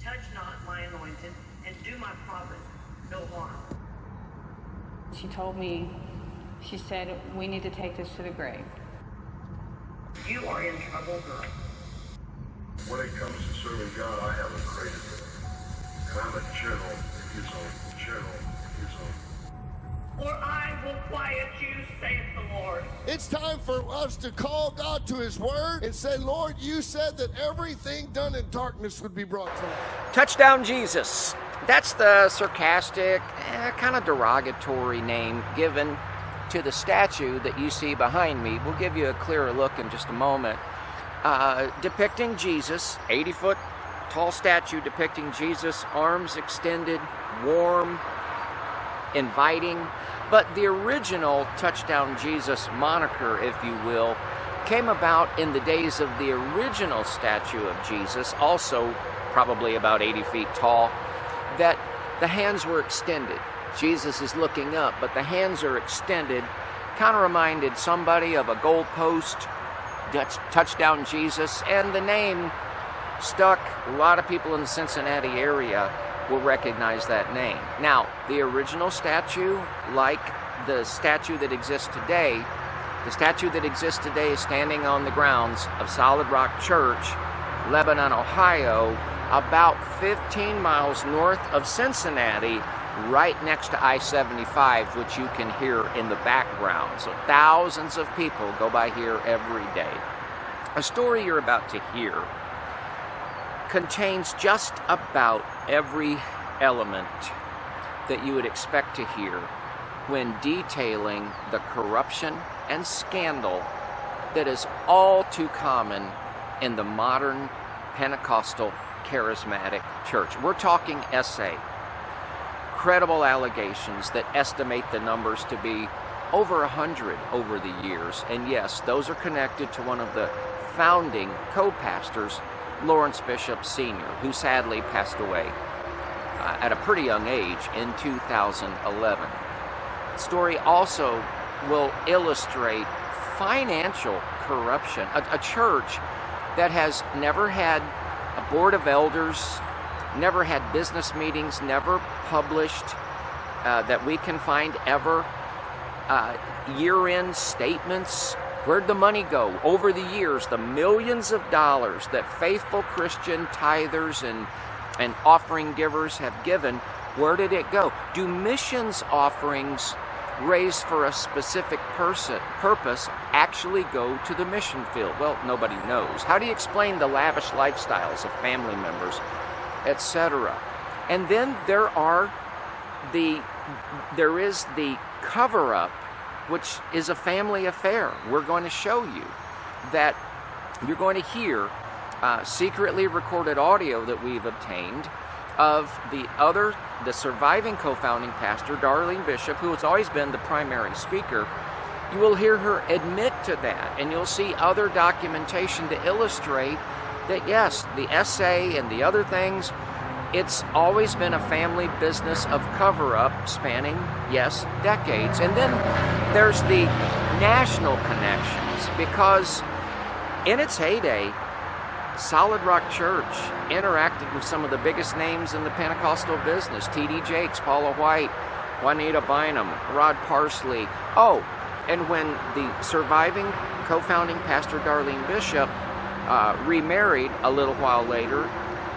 touch not my anointed, and do my prophet no harm. She told me, she said, we need to take this to the grave. You are in trouble, girl. When it comes to serving God, I have a greater thing. And I'm a general in his own. General in his own. Or I will quiet you, saith the Lord. It's time for us to call God to his word and say, Lord, you said that everything done in darkness would be brought to light. Touchdown Jesus. That's the sarcastic, kind of derogatory name given to the statue that you see behind me. We'll give you a clearer look in just a moment. Depicting Jesus, 80-foot tall statue depicting Jesus, arms extended, warm, inviting. But the original Touchdown Jesus moniker, if you will, came about in the days of the original statue of Jesus, also probably about 80 feet tall, that the hands were extended. Jesus is looking up, but the hands are extended. Kind of reminded somebody of a goalpost, Touchdown Jesus, and the name stuck. A lot of people in the Cincinnati area will recognize that name. Now, the original statue, like the statue that exists today, the statue that exists today is standing on the grounds of Solid Rock Church, Lebanon, Ohio, about 15 miles north of Cincinnati, right next to I-75, which you can hear in the background. So thousands of people go by here every day. A story you're about to hear contains just about every element that you would expect to hear when detailing the corruption and scandal that is all too common in the modern Pentecostal charismatic church. We're talking SA. Credible allegations that estimate the numbers to be over 100 over the years. And yes, those are connected to one of the founding co-pastors, Lawrence Bishop Sr., who sadly passed away at a pretty young age in 2011. The story also will illustrate financial corruption. A church that has never had a board of elders, never had business meetings, never published that we can find ever year-end statements. Where'd the money go? Over the years, the millions of dollars that faithful Christian tithers and offering givers have given, where did it go? Do missions offerings raised for a specific purpose actually go to the mission field? Well, nobody knows. How do you explain the lavish lifestyles of family members, etc.? And then there is the cover-up, which is a family affair. We're going to show you that. You're going to hear secretly recorded audio that we've obtained of the surviving co-founding pastor, Darlene Bishop, who has always been the primary speaker. You will hear her admit to that, and you'll see other documentation to illustrate that, yes, the SA and the other things, it's always been a family business of cover-up spanning, yes, decades. And then there's the national connections, because in its heyday, Solid Rock Church interacted with some of the biggest names in the Pentecostal business: T.D. Jakes, Paula White, Juanita Bynum, Rod Parsley. Oh, and when the surviving co-founding pastor Darlene Bishop remarried a little while later,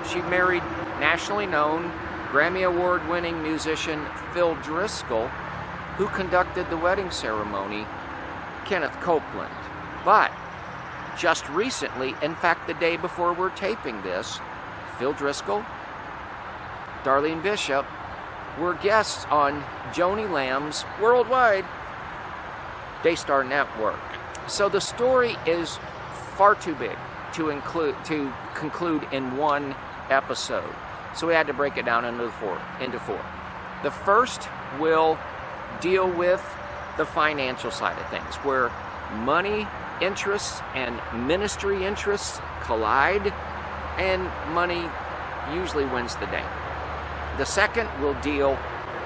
she married nationally known, Grammy Award-winning musician Phil Driscoll, who conducted the wedding ceremony, Kenneth Copeland. But just recently, in fact the day before we're taping this, Phil Driscoll, Darlene Bishop were guests on Joni Lamb's worldwide Daystar Network. So the story is far too big to conclude in one episode. So we had to break it down into four. The first will deal with the financial side of things, where money interests and ministry interests collide, and money usually wins the day. The second will deal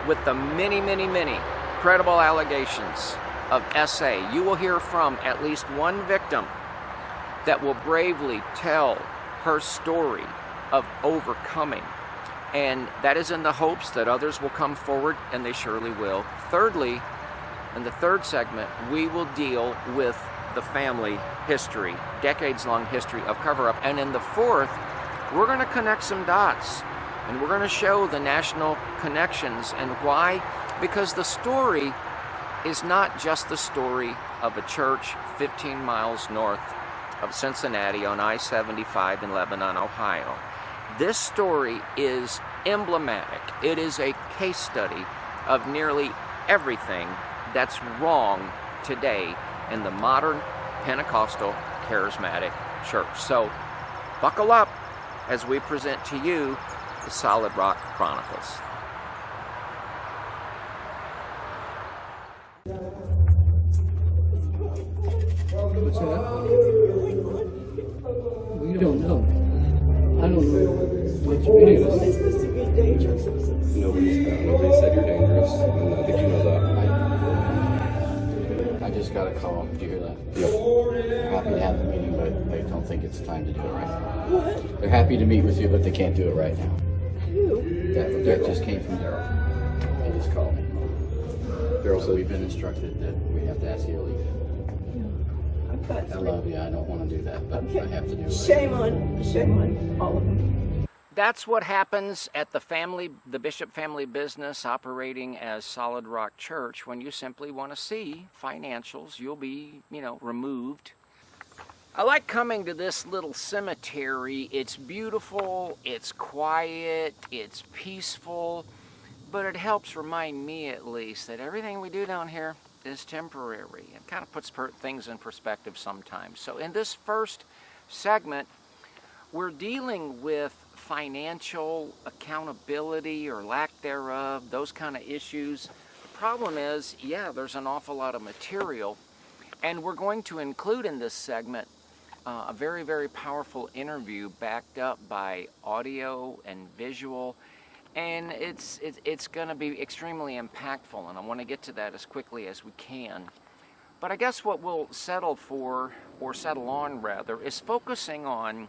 with the many, many, many credible allegations of SA. You will hear from at least one victim that will bravely tell her story of overcoming. And that is in the hopes that others will come forward, and they surely will. Thirdly, in the third segment, we will deal with the family history, decades-long history of cover-up. And in the fourth, we're going to connect some dots, and we're going to show the national connections. And why? Because the story is not just the story of a church 15 miles north of Cincinnati on I-75 in Lebanon, Ohio. This story is emblematic. It is a case study of nearly everything that's wrong today in the modern Pentecostal charismatic church. So buckle up as we present to you the Solid Rock Chronicles. What's that? We don't know. I don't know what your name is. It's supposed to be dangerous. Nobody said you're dangerous, and I think you know that. I just got a call. Did you hear that? Yep. They're happy to have the meeting, but they don't think it's time to do it right now. What? They're happy to meet with you, but they can't do it right now. Who? That just came from Daryl. He just called me. Daryl So said we've been instructed that we have to ask you to leave. I've got I love you. I don't want to do that, but I have to do it. Shame on all of them. That's what happens at the Bishop family business operating as Solid Rock Church. When you simply want to see financials, you'll be, removed. I like coming to this little cemetery. It's beautiful, it's quiet, it's peaceful, but it helps remind me at least that everything we do down here is temporary. It kind of puts things in perspective sometimes. So in this first segment, we're dealing with financial accountability or lack thereof, those kind of issues. The problem is, there's an awful lot of material, and we're going to include in this segment a very, very powerful interview backed up by audio and visual, and it's going to be extremely impactful, and I want to get to that as quickly as we can. But I guess what we'll settle on rather, is focusing on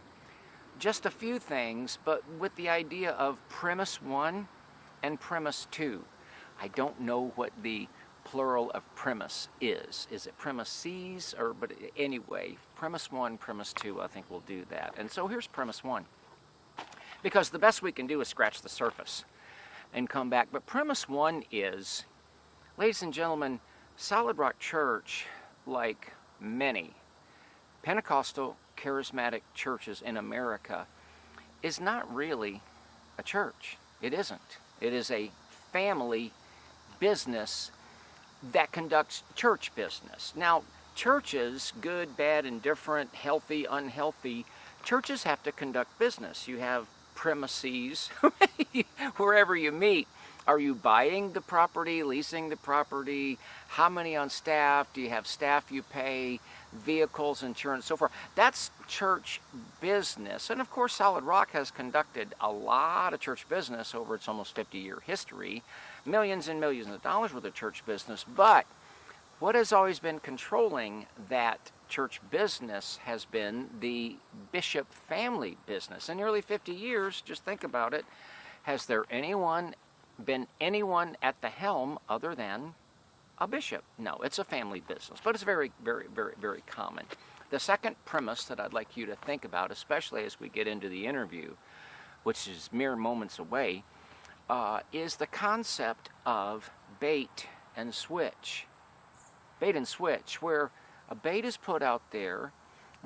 just a few things, but with the idea of premise 1 and premise 2. I don't know what the plural of premise is. Is it premises? But anyway, premise 1, premise 2, I think we'll do that. And so here's premise 1. Because the best we can do is scratch the surface and come back. But premise 1 is, ladies and gentlemen, Solid Rock Church, like many Pentecostal charismatic churches in America, is not really a church. It isn't. It is a family business that conducts church business. Now, churches, good, bad, indifferent, healthy, unhealthy, churches have to conduct business. You have premises wherever you meet. Are you buying the property, leasing the property? How many on staff? Do you have staff you pay? Vehicles, insurance, so forth. That's church business. And of course, Solid Rock has conducted a lot of church business over its almost 50-year history. Millions and millions of dollars worth of church business. But what has always been controlling that church business has been the Bishop family business. In nearly 50 years, just think about it, has there been anyone at the helm other than a bishop? No, it's a family business, but it's very, very, very, very common. The second premise that I'd like you to think about, especially as we get into the interview, which is mere moments away, is the concept of bait and switch. Bait and switch, where a bait is put out there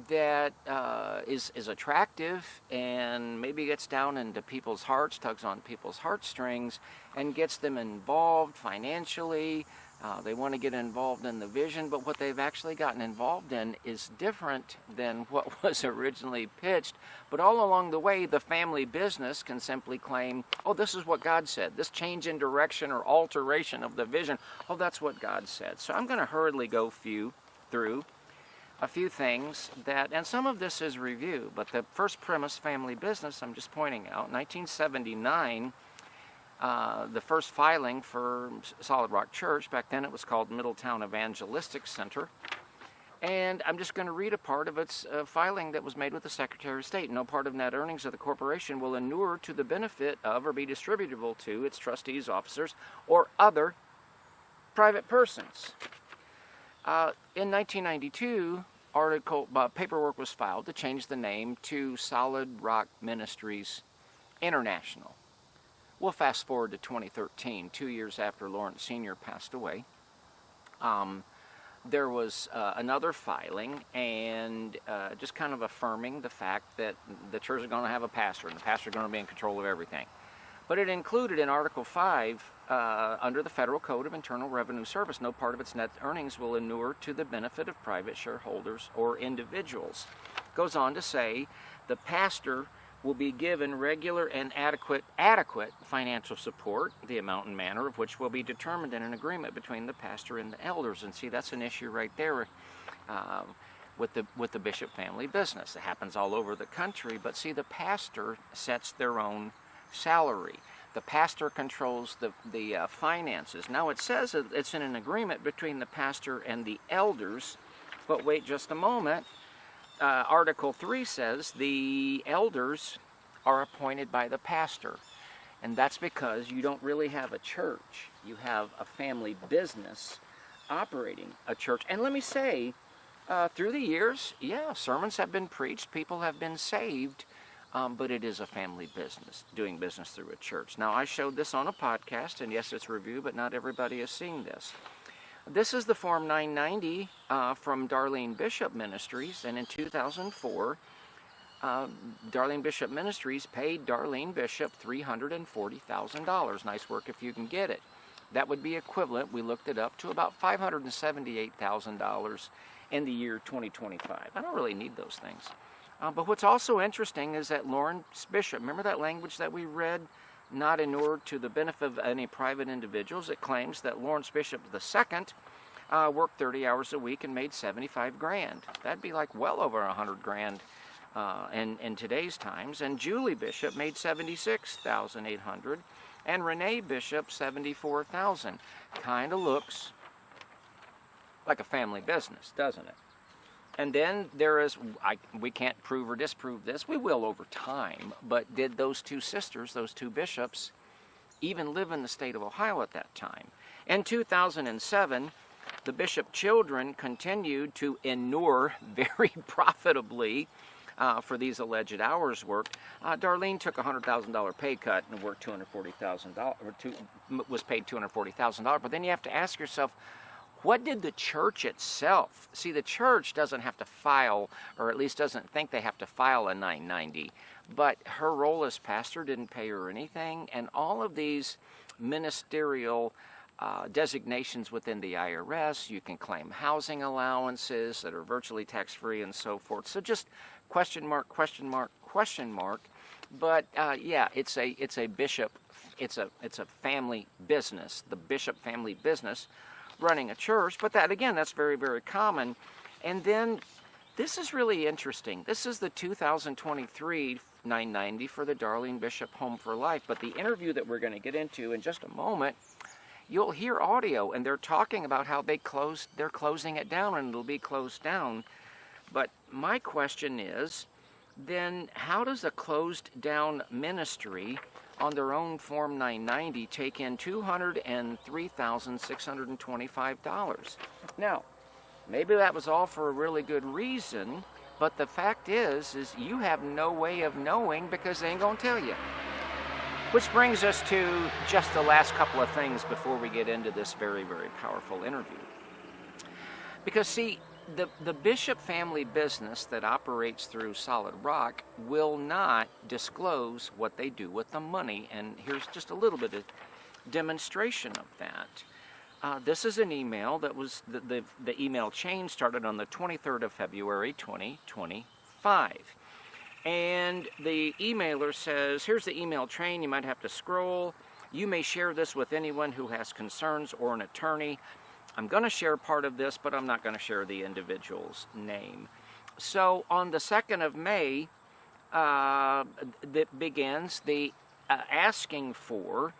that is attractive and maybe gets down into people's hearts, tugs on people's heartstrings, and gets them involved financially. They want to get involved in the vision, but what they've actually gotten involved in is different than what was originally pitched. But all along the way, the family business can simply claim, oh, this is what God said. This change in direction or alteration of the vision, oh, that's what God said. So I'm going to hurriedly go through a few things and some of this is review, but the first premise, family business, I'm just pointing out, 1979, the first filing for Solid Rock Church, back then it was called Middletown Evangelistic Center, And I'm just going to read a part of its filing that was made with the Secretary of State. No part of net earnings of the corporation will inure to the benefit of or be distributable to its trustees, officers, or other private persons. In 1992, paperwork was filed to change the name to Solid Rock Ministries International. We'll fast forward to 2013, 2 years after Lawrence Sr. passed away. There was another filing, and just kind of affirming the fact that the church is going to have a pastor, and the pastor is going to be in control of everything. But it included in Article 5, under the Federal Code of Internal Revenue Service, no part of its net earnings will inure to the benefit of private shareholders or individuals. It goes on to say the pastor will be given regular and adequate financial support, the amount and manner of which will be determined in an agreement between the pastor and the elders. And see, that's an issue right there with the bishop family business. It happens all over the country, but see, the pastor sets their own salary. The pastor controls the finances. Now, it says it's in an agreement between the pastor and the elders, but wait just a moment. Article 3 says the elders are appointed by the pastor, and that's because you don't really have a church. You have a family business operating a church. And let me say, through the years, yeah, sermons have been preached, people have been saved, but it is a family business, doing business through a church. Now, I showed this on a podcast, and yes, it's a review, but not everybody has seen this. This is the Form 990 from Darlene Bishop Ministries, and in 2004, Darlene Bishop Ministries paid Darlene Bishop $340,000. Nice work if you can get it. That would be equivalent, we looked it up, to about $578,000 in the year 2025. I don't really need those things. But what's also interesting is that Lawrence Bishop, remember that language that we read? Not inured to the benefit of any private individuals. It claims that Lawrence Bishop II worked 30 hours a week and made 75 grand. That'd be like well over 100 grand in today's times. And Julie Bishop made 76,800, and Renee Bishop 74,000. Kind of looks like a family business, doesn't it? And then there is, we can't prove or disprove this, we will over time, but did those two sisters, those two bishops, even live in the state of Ohio at that time? In 2007, the bishop children continued to inure very profitably for these alleged hours worked. Darlene took a $100,000 pay cut and worked $240,000, was paid $240,000, but then you have to ask yourself, what did the church itself? See, the church doesn't have to file, or at least doesn't think they have to file a 990, but her role as pastor didn't pay her anything, and all of these ministerial designations within the IRS, you can claim housing allowances that are virtually tax-free and so forth. So just question mark, question mark, question mark. But yeah, it's a bishop, it's a family business, the bishop family business, running a church. But that, again, that's very, very common. And then this is really interesting. This is the 2023 990 for the Darlene Bishop Home for Life. But the interview that we're going to get into in just a moment, you'll hear audio, and they're talking about how they're closing it down, and it'll be closed down. But my question is, then how does a closed down ministry on their own Form 990 take in $203,625? Now, maybe that was all for a really good reason, but the fact is you have no way of knowing because they ain't gonna tell you. Which brings us to just the last couple of things before we get into this very, very powerful interview. Because see, the bishop family business that operates through Solid Rock will not disclose what they do with the money, and here's just a little bit of demonstration of that. This is an email that was, the email chain started on the 23rd of February 2025. And the emailer says, here's the email chain, you might have to scroll. You may share this with anyone who has concerns or an attorney. I'm going to share part of this, but I'm not going to share the individual's name. So on the 2nd of May, that begins the asking for,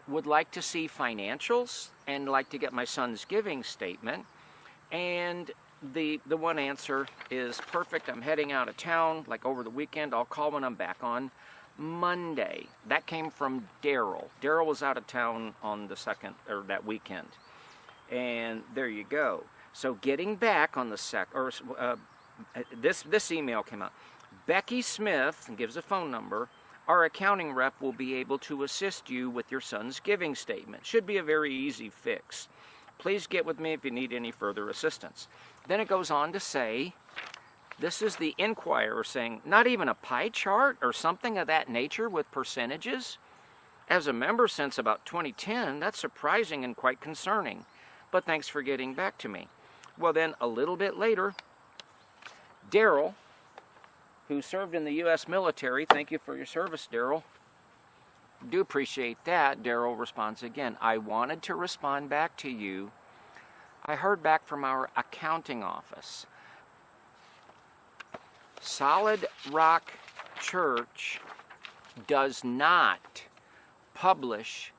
would like to see financials and like to get my son's giving statement. And the one answer is perfect. I'm heading out of town, like over the weekend. I'll call when I'm back on Monday. That came from Daryl. Daryl was out of town on the second, or that weekend. And there you go. So getting back on the this email came out. Becky Smith, and gives a phone number, our accounting rep will be able to assist you with your son's giving statement. Should be a very easy fix. Please get with me if you need any further assistance. Then it goes on to say, this is the Inquirer saying, not even a pie chart or something of that nature with percentages? As a member since about 2010, that's surprising and quite concerning. But thanks for getting back to me. Well then, a little bit later, Daryl, who served in the U.S. military, thank you for your service, Daryl. Do appreciate that. Daryl responds again. I wanted to respond back to you. I heard back from our accounting office. Solid Rock Church does not publish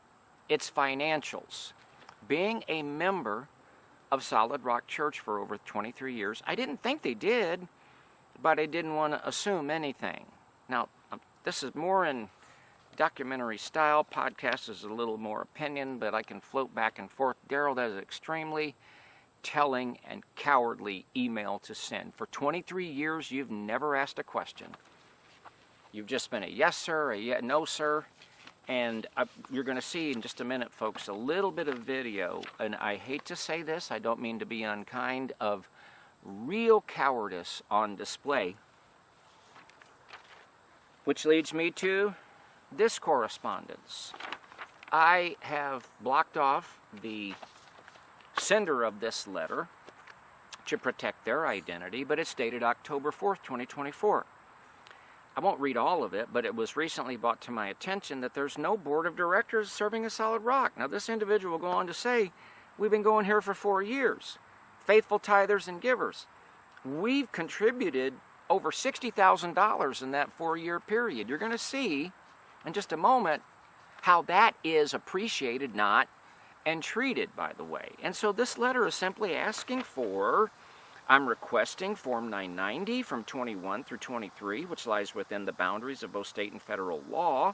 its financials. Being a member of Solid Rock Church for over 23 years, I didn't think they did, but I didn't want to assume anything. Now, this is more in documentary style. Podcast is a little more opinion, but I can float back and forth. Daryl, that is extremely telling and cowardly email to send. For 23 years, you've never asked a question. You've just been a yes, sir, a no, sir. And you're going to see in just a minute, folks, a little bit of video. And I hate to say this, I don't mean to be unkind, of real cowardice on display. Which leads me to this correspondence. I have blocked off the sender of this letter to protect their identity, but it's dated October 4th, 2024. I won't read all of it, but it was recently brought to my attention that there's no board of directors serving a Solid Rock. Now, this individual will go on to say, we've been going here for 4 years. Faithful tithers and givers. We've contributed over $60,000 in that 4-year period. You're going to see in just a moment how that is appreciated, not and treated, by the way. And so this letter is simply asking for, I'm requesting Form 990 from 21 through 23, which lies within the boundaries of both state and federal law.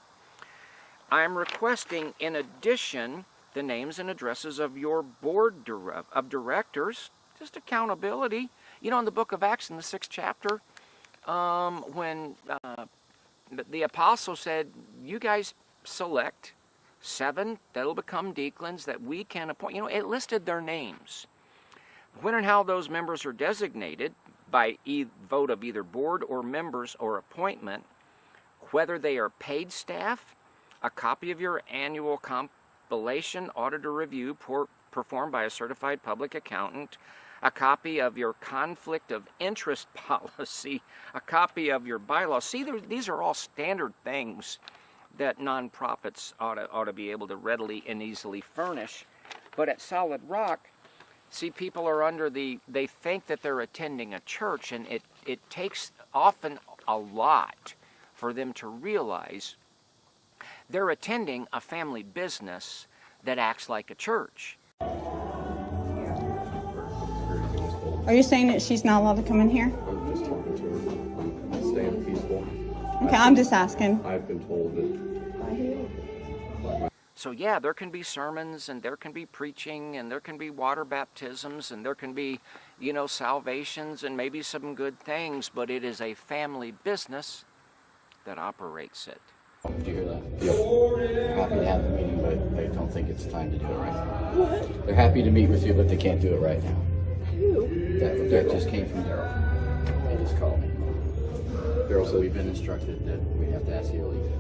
I'm requesting, in addition, the names and addresses of your board of directors, just accountability. You know, in the book of Acts, in the 6th chapter, when the apostle said, you guys select 7 that'll become deacons that we can appoint. You know, it listed their names. When and how those members are designated by vote of either board or members or appointment, whether they are paid staff, a copy of your annual compilation auditor review performed by a certified public accountant, a copy of your conflict of interest policy, a copy of your bylaws. See, these are all standard things that nonprofits ought to be able to readily and easily furnish. But at Solid Rock, see, people are under they think that they're attending a church, and it takes often a lot for them to realize they're attending a family business that acts like a church. Are you saying that she's not allowed to come in here? I'm just talking to her. I'm staying peaceful. Okay, I'm just asking. I've been told that. So yeah, there can be sermons, and there can be preaching, and there can be water baptisms, and there can be, you know, salvations, and maybe some good things, but it is a family business that operates it. Did you hear that? Yep. They're happy to have the meeting, but they don't think it's time to do it right now. What? They're happy to meet with you, but they can't do it right now. Who? That just came from Daryl. They just called me. Daryl said we've been instructed that we have to ask you to leave.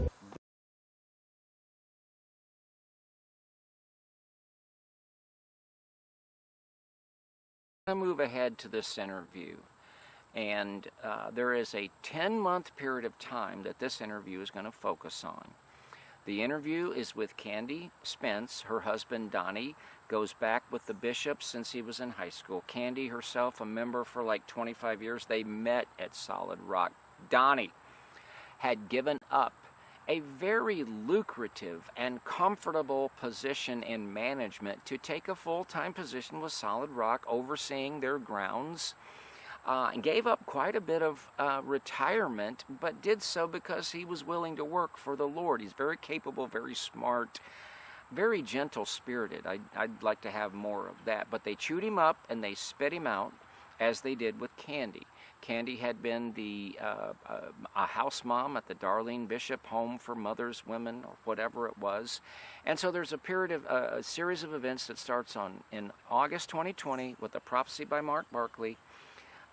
I'm going to move ahead to this interview, and there is a 10-month period of time that this interview is going to focus on. The interview is with Candy Spence. Her husband Donnie goes back with the bishop since he was in high school. Candy herself, a member for like 25 years. They met at Solid Rock. Donnie had given up a very lucrative and comfortable position in management to take a full-time position with Solid Rock overseeing their grounds. And gave up quite a bit of retirement, but did so because he was willing to work for the Lord. He's very capable, very smart, very gentle-spirited. I'd like to have more of that. But they chewed him up and they spit him out, as they did with Candy. Candy had been a house mom at the Darlene Bishop Home for Mothers, Women, or whatever it was. And so there's a series of events that starts in August 2020 with a prophecy by Mark Barkley,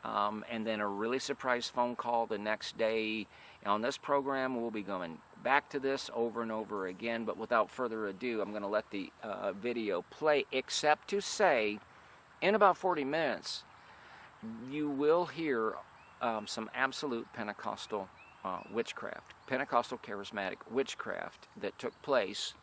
and then a really surprise phone call the next day. On this program, we'll be going back to this over and over again, but without further ado, I'm going to let the video play, except to say, in about 40 minutes, you will hear some absolute Pentecostal witchcraft, Pentecostal charismatic witchcraft that took place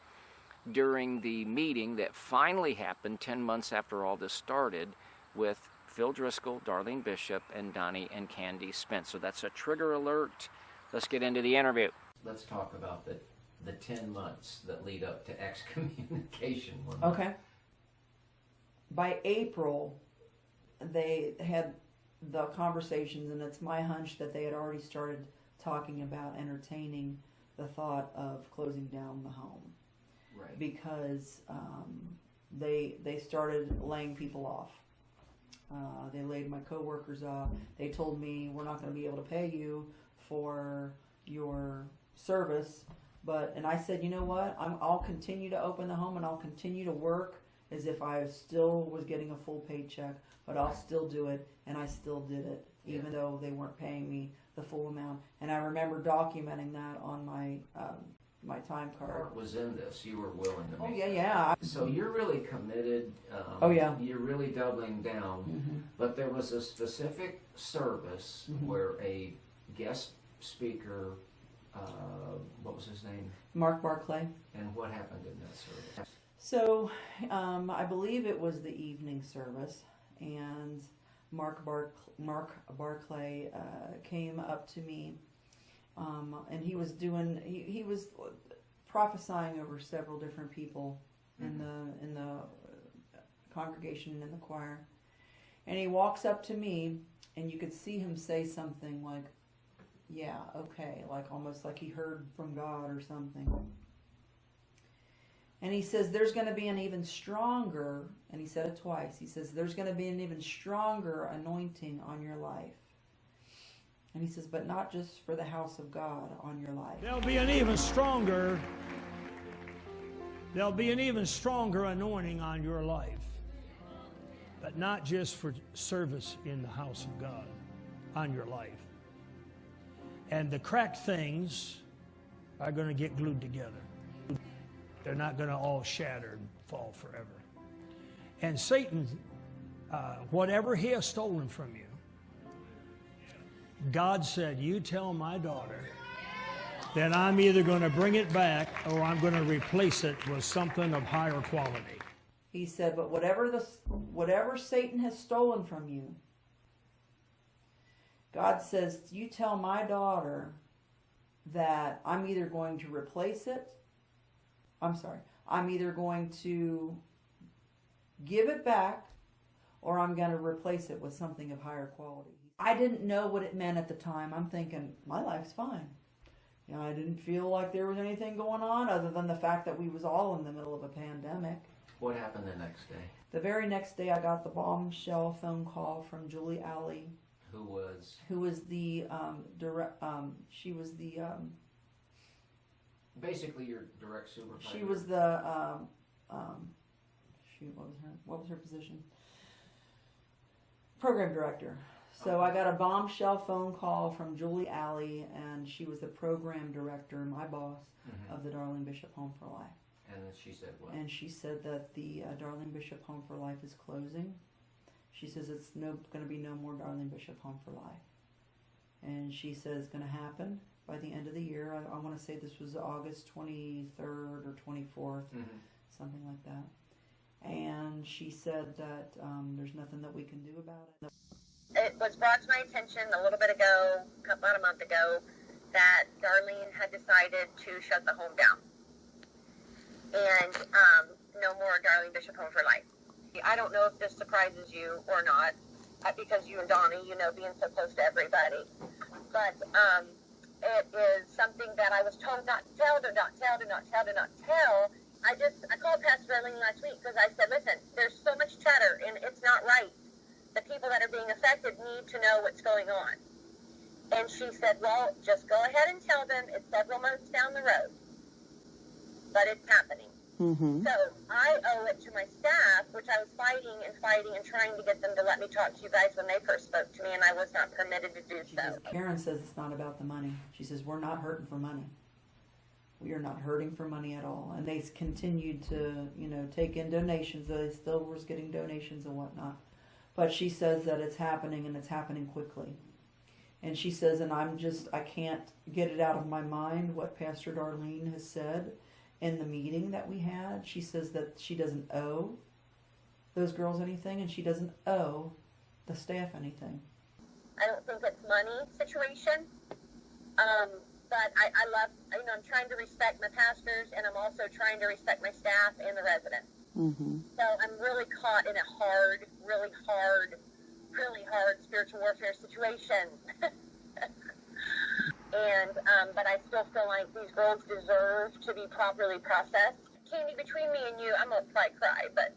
during the meeting that finally happened 10 months after all this started with Phil Driscoll, Darlene Bishop, and Donnie and Candy Spence. So that's a trigger alert. Let's get into the interview. Let's talk about the 10 months that lead up to excommunication. Okay. By April, they had the conversations, and it's my hunch that they had already started talking about entertaining the thought of closing down the home. Right. Because they started laying people off. They laid my coworkers off. They told me, we're not going to be able to pay you for your service. And I said, you know what? I'll continue to open the home and I'll continue to work as if I still was getting a full paycheck, but I'll still do it, and I still did it, even though they weren't paying me the full amount. And I remember documenting that on my my time card. Mark was in this. You were willing to make yeah. So you're really committed. You're really doubling down. Mm-hmm. But there was a specific service where a guest speaker, what was his name? Mark Barclay. And what happened in that service? So, I believe it was the evening service, and Mark Barclay came up to me, and he was prophesying over several different people in the congregation and in the choir, and he walks up to me, and you could see him say something like, "Yeah, okay," like almost like he heard from God or something. And he says, there's going to be an even stronger, and he said it twice, he says, there's going to be an even stronger anointing on your life. And he says, but not just for the house of God on your life. There'll be an even stronger anointing on your life. But not just for service in the house of God on your life. And the cracked things are going to get glued together. They're not going to all shatter and fall forever. And Satan, whatever he has stolen from you, God said, you tell my daughter that I'm either going to bring it back or I'm going to replace it with something of higher quality. He said, but whatever Satan has stolen from you, God says, you tell my daughter that I'm either going to replace it, I'm either going to give it back or I'm going to replace it with something of higher quality. I didn't know what it meant at the time. I'm thinking, my life's fine. You know, I didn't feel like there was anything going on other than the fact that we was all in the middle of a pandemic. What happened the next day? The very next day I got the bombshell phone call from Julie Alley. Who was the she was the basically your direct supervisor. She was the what was her position? Program director. So I got a bombshell phone call from Julie Alley, and she was the program director, my boss, of the Darlene Bishop Home for Life. And then she said what? And she said that the Darlene Bishop Home for Life is closing. She says it's going to be no more Darlene Bishop Home for Life. And she says it's going to happen by the end of the year. I want to say this was August 23rd or 24th, something like that. And she said that there's nothing that we can do about it. It was brought to my attention a little bit ago, about a month ago, that Darlene had decided to shut the home down. And no more Darlene Bishop Home for Life. I don't know if this surprises you or not, because you and Donnie, you know, being so close to everybody. But it is something that I was told not to tell, to not tell, to not tell, to not tell. I called Pastor Darlene last week because I said, listen, there's so much chatter and it's not right. The people that are being affected need to know what's going on. And she said, well, just go ahead and tell them. It's several months down the road. But it's happening. Mm-hmm. So I owe it to my staff, which I was fighting and trying to get them to let me talk to you guys when they first spoke to me, and I was not permitted to do so. Karen says it's not about the money. She says, we're not hurting for money. We are not hurting for money at all. And they continued to, you know, take in donations. They still was getting donations and whatnot. But she says that it's happening, and it's happening quickly. And she says, and I can't get it out of my mind what Pastor Darlene has said in the meeting that we had. She says that she doesn't owe those girls anything, and she doesn't owe the staff anything. I don't think it's money situation. But I love, you know, I'm trying to respect my pastors, and I'm also trying to respect my staff and the residents. Mm-hmm. So I'm really caught in a really hard spiritual warfare situation. And, but I still feel like these girls deserve to be properly processed. Candy, between me and you, I'm going to probably cry, but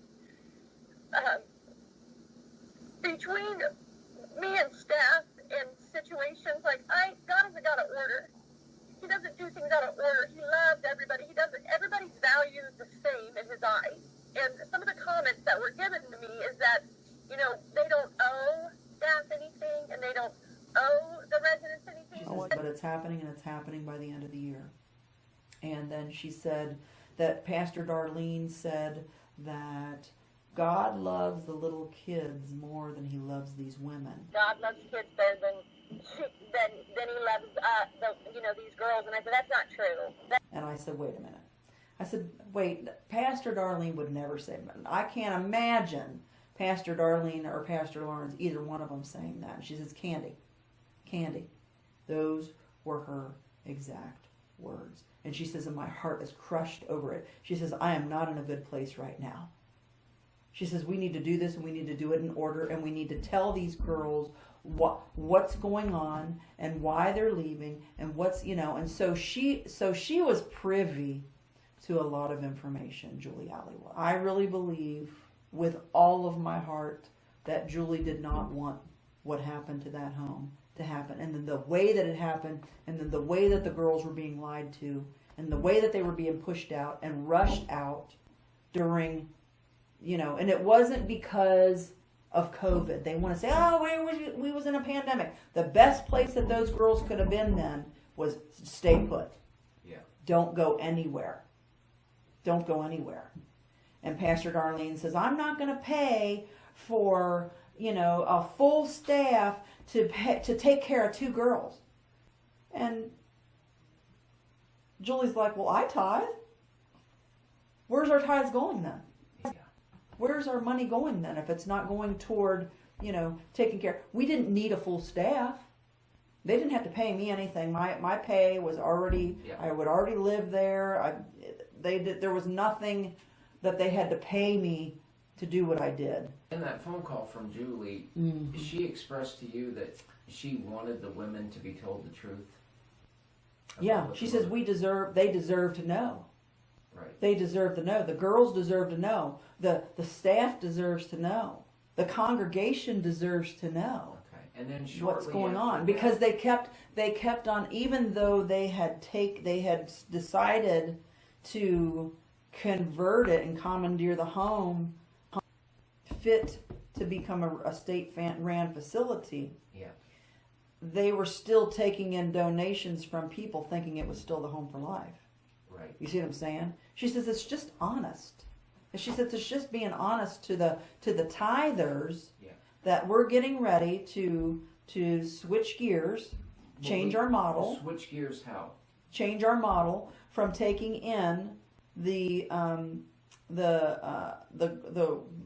between me and staff and situations like, God is a God of order. He doesn't do things out of order. He loves everybody. Everybody's valued the same in his eyes. And some of the comments that were given to me is that, you know, they don't owe staff anything, and they don't owe the residents anything. But it's happening, and it's happening by the end of the year. And then she said that Pastor Darlene said that God loves the little kids more than he loves these women. God loves kids better than he loves these girls. And I said, that's not true. And I said, wait a minute. I said, wait, Pastor Darlene would never say that. I can't imagine Pastor Darlene or Pastor Lawrence, either one of them, saying that. And she says, Candy, those were her exact words. And she says, and my heart is crushed over it. She says, I am not in a good place right now. She says, we need to do this, and we need to do it in order, and we need to tell these girls what's going on and why they're leaving and what's, you know. And so she was privy to a lot of information, Julie Alley. I really believe with all of my heart that Julie did not want what happened to that home to happen, and then the way that it happened, and then the way that the girls were being lied to, and the way that they were being pushed out and rushed out during, you know. And it wasn't because of COVID. They want to say, oh, we was in a pandemic. The best place that those girls could have been then was stay put. Yeah. Don't go anywhere. Don't go anywhere. And Pastor Darlene says, I'm not going to pay for, you know, a full staff to take care of 2 girls. And Julie's like, well, I tithe. Where's our tithes going then? Where's our money going then if it's not going toward, you know, taking care? We didn't need a full staff. They didn't have to pay me anything. My pay was already, I would already live there. There was nothing that they had to pay me to do what I did. In that phone call from Julie, she expressed to you that she wanted the women to be told the truth. Yeah, she says they deserve to know. Right. They deserve to know. The girls deserve to know. The staff deserves to know. The congregation deserves to know. Okay. And then what's going on, because they kept on, even though they had decided to convert it and commandeer the home fit to become a state-ran facility. Yeah. They were still taking in donations from people thinking it was still the Home for Life. Right. You see what I'm saying? She says it's just honest. She says it's just being honest to the tithers that we're getting ready to switch gears, change our model. Switch gears how? Change our model from taking in the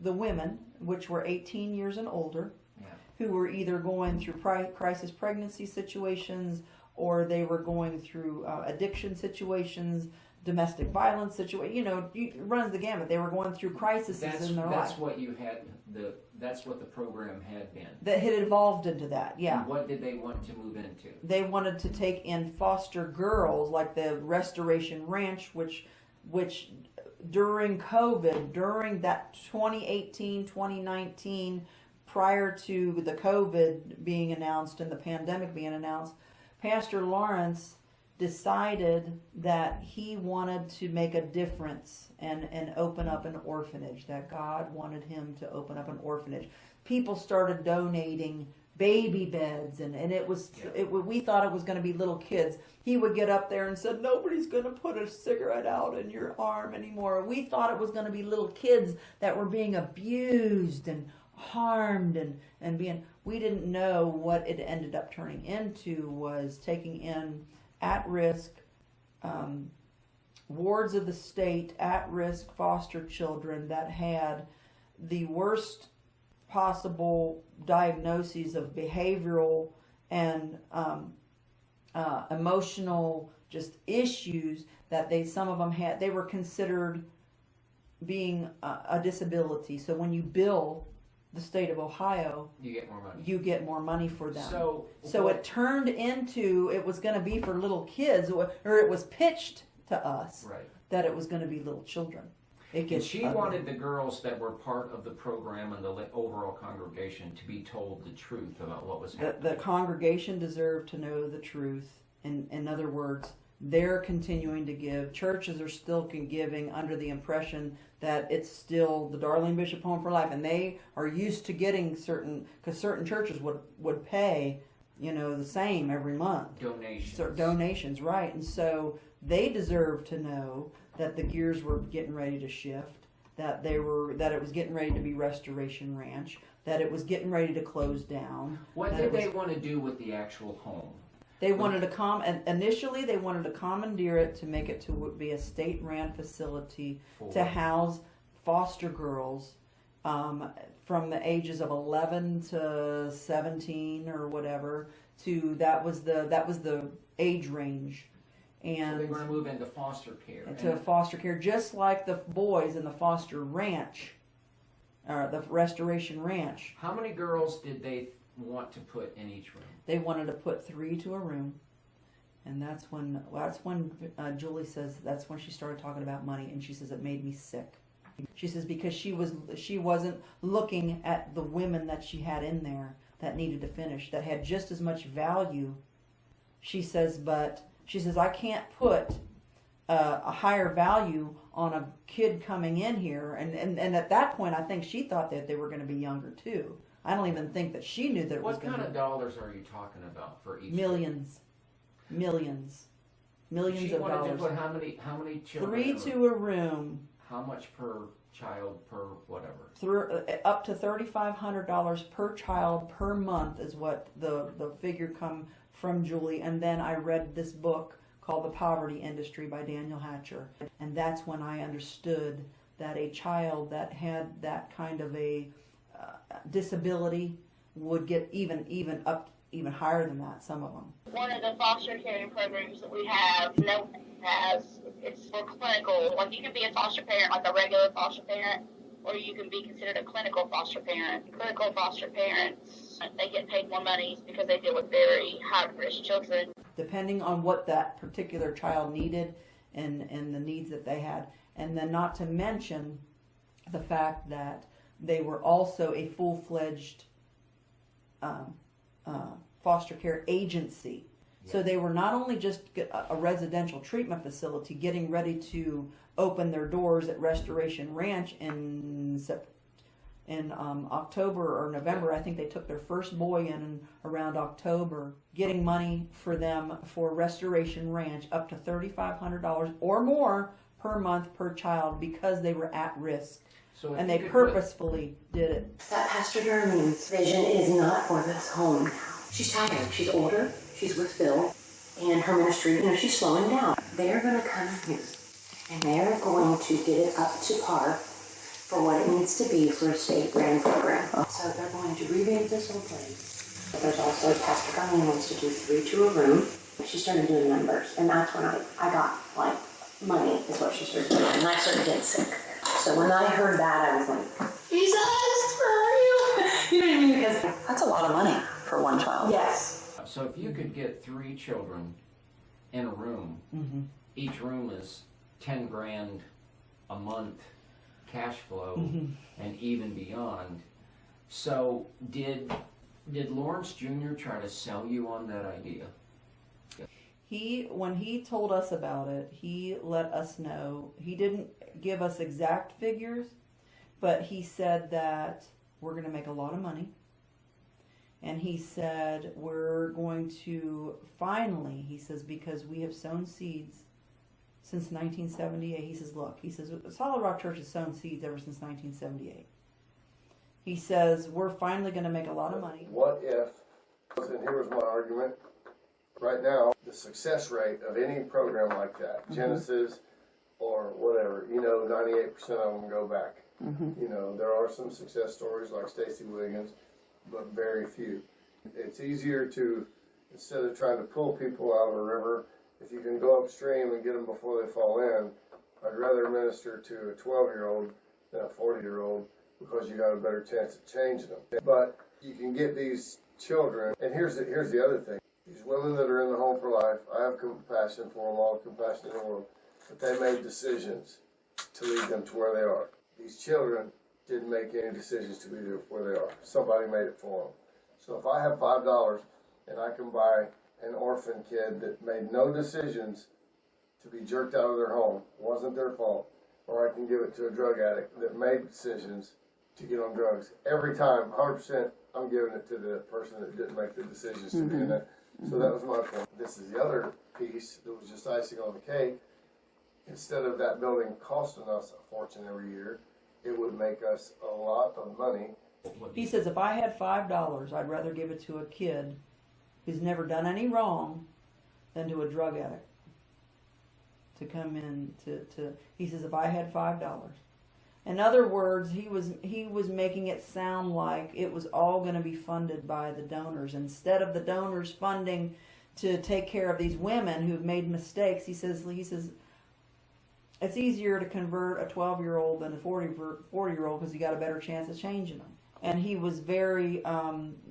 women, which were 18 years and older, who were either going through crisis pregnancy situations or they were going through addiction situations, domestic violence situation. You know, it runs the gamut. They were going through crises in their life. That's what you had. That's what the program had been. That had evolved into that. Yeah. And what did they want to move into? They wanted to take in foster girls, like the Restoration Ranch, which during COVID, during that 2018, 2019, prior to the COVID being announced and the pandemic being announced, Pastor Lawrence decided that he wanted to make a difference and open up an orphanage, that God wanted him to open up an orphanage. People started donating baby beds, and we thought it was going to be little kids. He would get up there and said, nobody's going to put a cigarette out in your arm anymore. We thought it was going to be little kids that were being abused and harmed and being, we didn't know what it ended up turning into was taking in at-risk wards of the state, at-risk foster children that had the worst possible diagnoses of behavioral and emotional just issues that some of them had. They were considered being a disability. So when you bill the state of Ohio, you get more money. You get more money for them. So it turned into, it was going to be for little kids, or it was pitched to us that it was going to be little children. And she wanted the girls that were part of the program and the overall congregation to be told the truth about what was happening. The congregation deserved to know the truth. In other words, they're continuing to give. Churches are still giving under the impression that it's still the Darlene Bishop Home for Life, and they are used to getting because certain churches would pay, the same every month. Donations, right. And so they deserve to know that the gears were getting ready to shift, that it was getting ready to be Restoration Ranch, that it was getting ready to close down. What did they want to do with the actual home? They wanted to initially they wanted to commandeer it to make it to be a state-ran facility to house foster girls from the ages of 11 to 17 or whatever. That was the age range. And so they were going to move into foster care. Into foster care, just like the boys in the foster ranch, the Restoration Ranch. How many girls did they want to put in each room? They wanted to put 3 to a room, and that's when Julie says that's when she started talking about money, and she says it made me sick. She says because she wasn't looking at the women that she had in there that needed to finish, that had just as much value. She says I can't put a higher value on a kid coming in here, and at that point I think she thought that they were going to be younger too. I don't even think that she knew that it was going to be. What kind of dollars are you talking about for each? Millions of dollars. She wanted to put how many children? 3 to a room. How much per child per whatever? Up to $3,500 per child per month is what the figure come from Julie. And then I read this book called The Poverty Industry by Daniel Hatcher, and that's when I understood that a child that had that kind of a disability would get even higher than that, some of them. One of the foster care programs that we have, it's for clinical. Like, you can be a foster parent, like a regular foster parent, or you can be considered a clinical foster parent. Clinical foster parents, they get paid more money because they deal with very high-risk children. Depending on what that particular child needed and the needs that they had. And then not to mention the fact that they were also a full-fledged foster care agency. Yeah. So they were not only just a residential treatment facility getting ready to open their doors at Restoration Ranch in October or November. I think they took their first boy in around October, getting money for them for Restoration Ranch up to $3,500 or more per month per child because they were at risk. And they purposefully did it. That Pastor Darlene's vision is not for this home. She's tired. She's older. She's with Phil. And her ministry, she's slowing down. They're going to come here. And they're going to get it up to par for what it needs to be for a state-ran program. So they're going to revamp this whole place. There's also Pastor Darlene wants to do 3 to a room. She started doing numbers, and that's when I got, like, money is what she started doing, and I started getting sick. So when I heard that, I was like, Jesus, where are you? You know what I mean? Because that's a lot of money for one child. Yes. So if you could get 3 children in a room, each room is 10 grand a month cash flow, and even beyond. So did Lawrence Jr. try to sell you on that idea? When he told us about it, he let us know. He didn't give us exact figures, but he said that we're going to make a lot of money. And he said we're going to finally, he says, because we have sown seeds since 1978. He says, look, he says, Solid Rock Church has sown seeds ever since 1978. He says, we're finally going to make a lot of money. What if, and here was my argument, right now, the success rate of any program like that, Genesis or whatever, 98% of them go back. There are some success stories like Stacey Wiggins, but very few. It's easier to, instead of trying to pull people out of a river, if you can go upstream and get them before they fall in, I'd rather minister to a 12-year-old than a 40-year-old because you got a better chance of changing them. But you can get these children, and here's the other thing. These women that are in the home for life, I have compassion for them, all the compassion in the world, but they made decisions to lead them to where they are. These children didn't make any decisions to lead them where they are. Somebody made it for them. So if I have $5 and I can buy an orphan kid that made no decisions to be jerked out of their home, wasn't their fault, or I can give it to a drug addict that made decisions to get on drugs. Every time, 100%, I'm giving it to the person that didn't make the decisions to be in that. So that was my point. This is the other piece that was just icing on the cake. Instead of that building costing us a fortune every year, it would make us a lot of money. He says, if I had $5, I'd rather give it to a kid who's never done any wrong than to a drug addict to come in to he says, if I had $5. In other words, he was making it sound like it was all going to be funded by the donors. Instead of the donors funding to take care of these women who've made mistakes, he says it's easier to convert a 12-year-old than a 40-year-old because you got a better chance of changing them. And he was very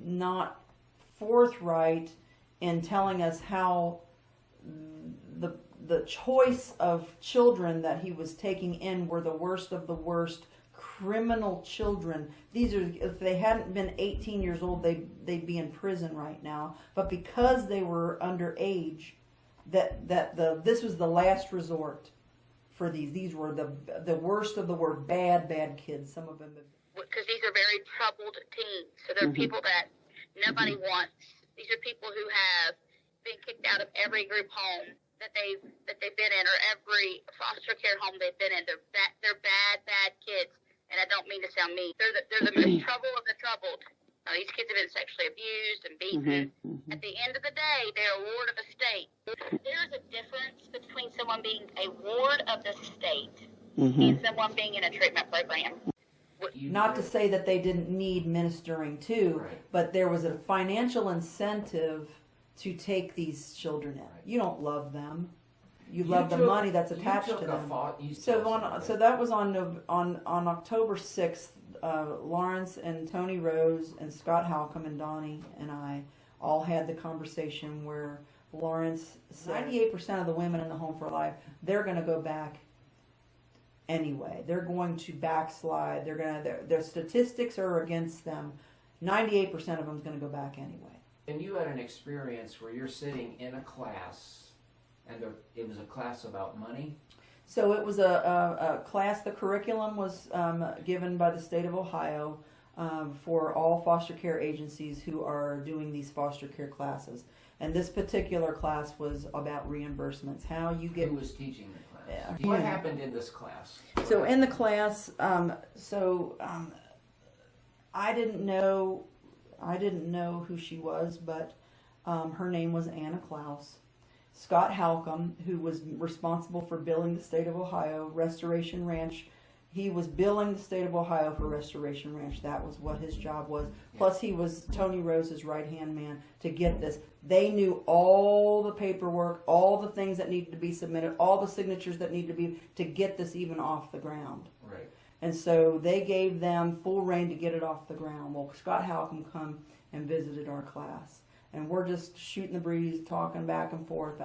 not forthright in telling us how the choice of children that he was taking in were the worst of the worst criminal children. These are, if they hadn't been 18 years old, they'd be in prison right now. But because they were underage, this was the last resort for these. These were the worst of the worst, bad kids. Some of them. Because these are very troubled teens. So they're people that nobody wants. These are people who have been kicked out of every group home that they've been in, or every foster care home they've been in. They're bad kids. And I don't mean to sound mean. They're the most trouble of the troubled. These kids have been sexually abused and beaten. At the end of the day, they're a ward of the state. There's a difference between someone being a ward of the state and someone being in a treatment program. Not to say that they didn't need ministering too, but there was a financial incentive to take these children in. You don't love them. You love the money that's attached to them. So that was on October 6th. Lawrence and Tony Rose and Scott Halcomb and Donnie and I all had the conversation where Lawrence said 98% of the women in the Home for Life, they're going to go back anyway. They're going to backslide. Their statistics are against them. 98% of them is going to go back anyway. And you had an experience where you're sitting in a class, and it was a class about money? So it was a class, the curriculum was given by the state of Ohio for all foster care agencies who are doing these foster care classes. And this particular class was about reimbursements. How you get... Who was teaching the class? What happened in this class? So in the class, I didn't know who she was, but her name was Anna Klaus. Scott Halcomb, who was responsible for billing the state of Ohio, Restoration Ranch He was billing the state of Ohio for Restoration Ranch. That was what his job was. Plus, he was Tony Rose's right-hand man to get this. They knew all the paperwork, all the things that needed to be submitted, all the signatures that needed to be, to get this even off the ground. Right. And so they gave them full reign to get it off the ground. Well, Scott Halcomb come and visited our class. And we're just shooting the breeze, talking back and forth,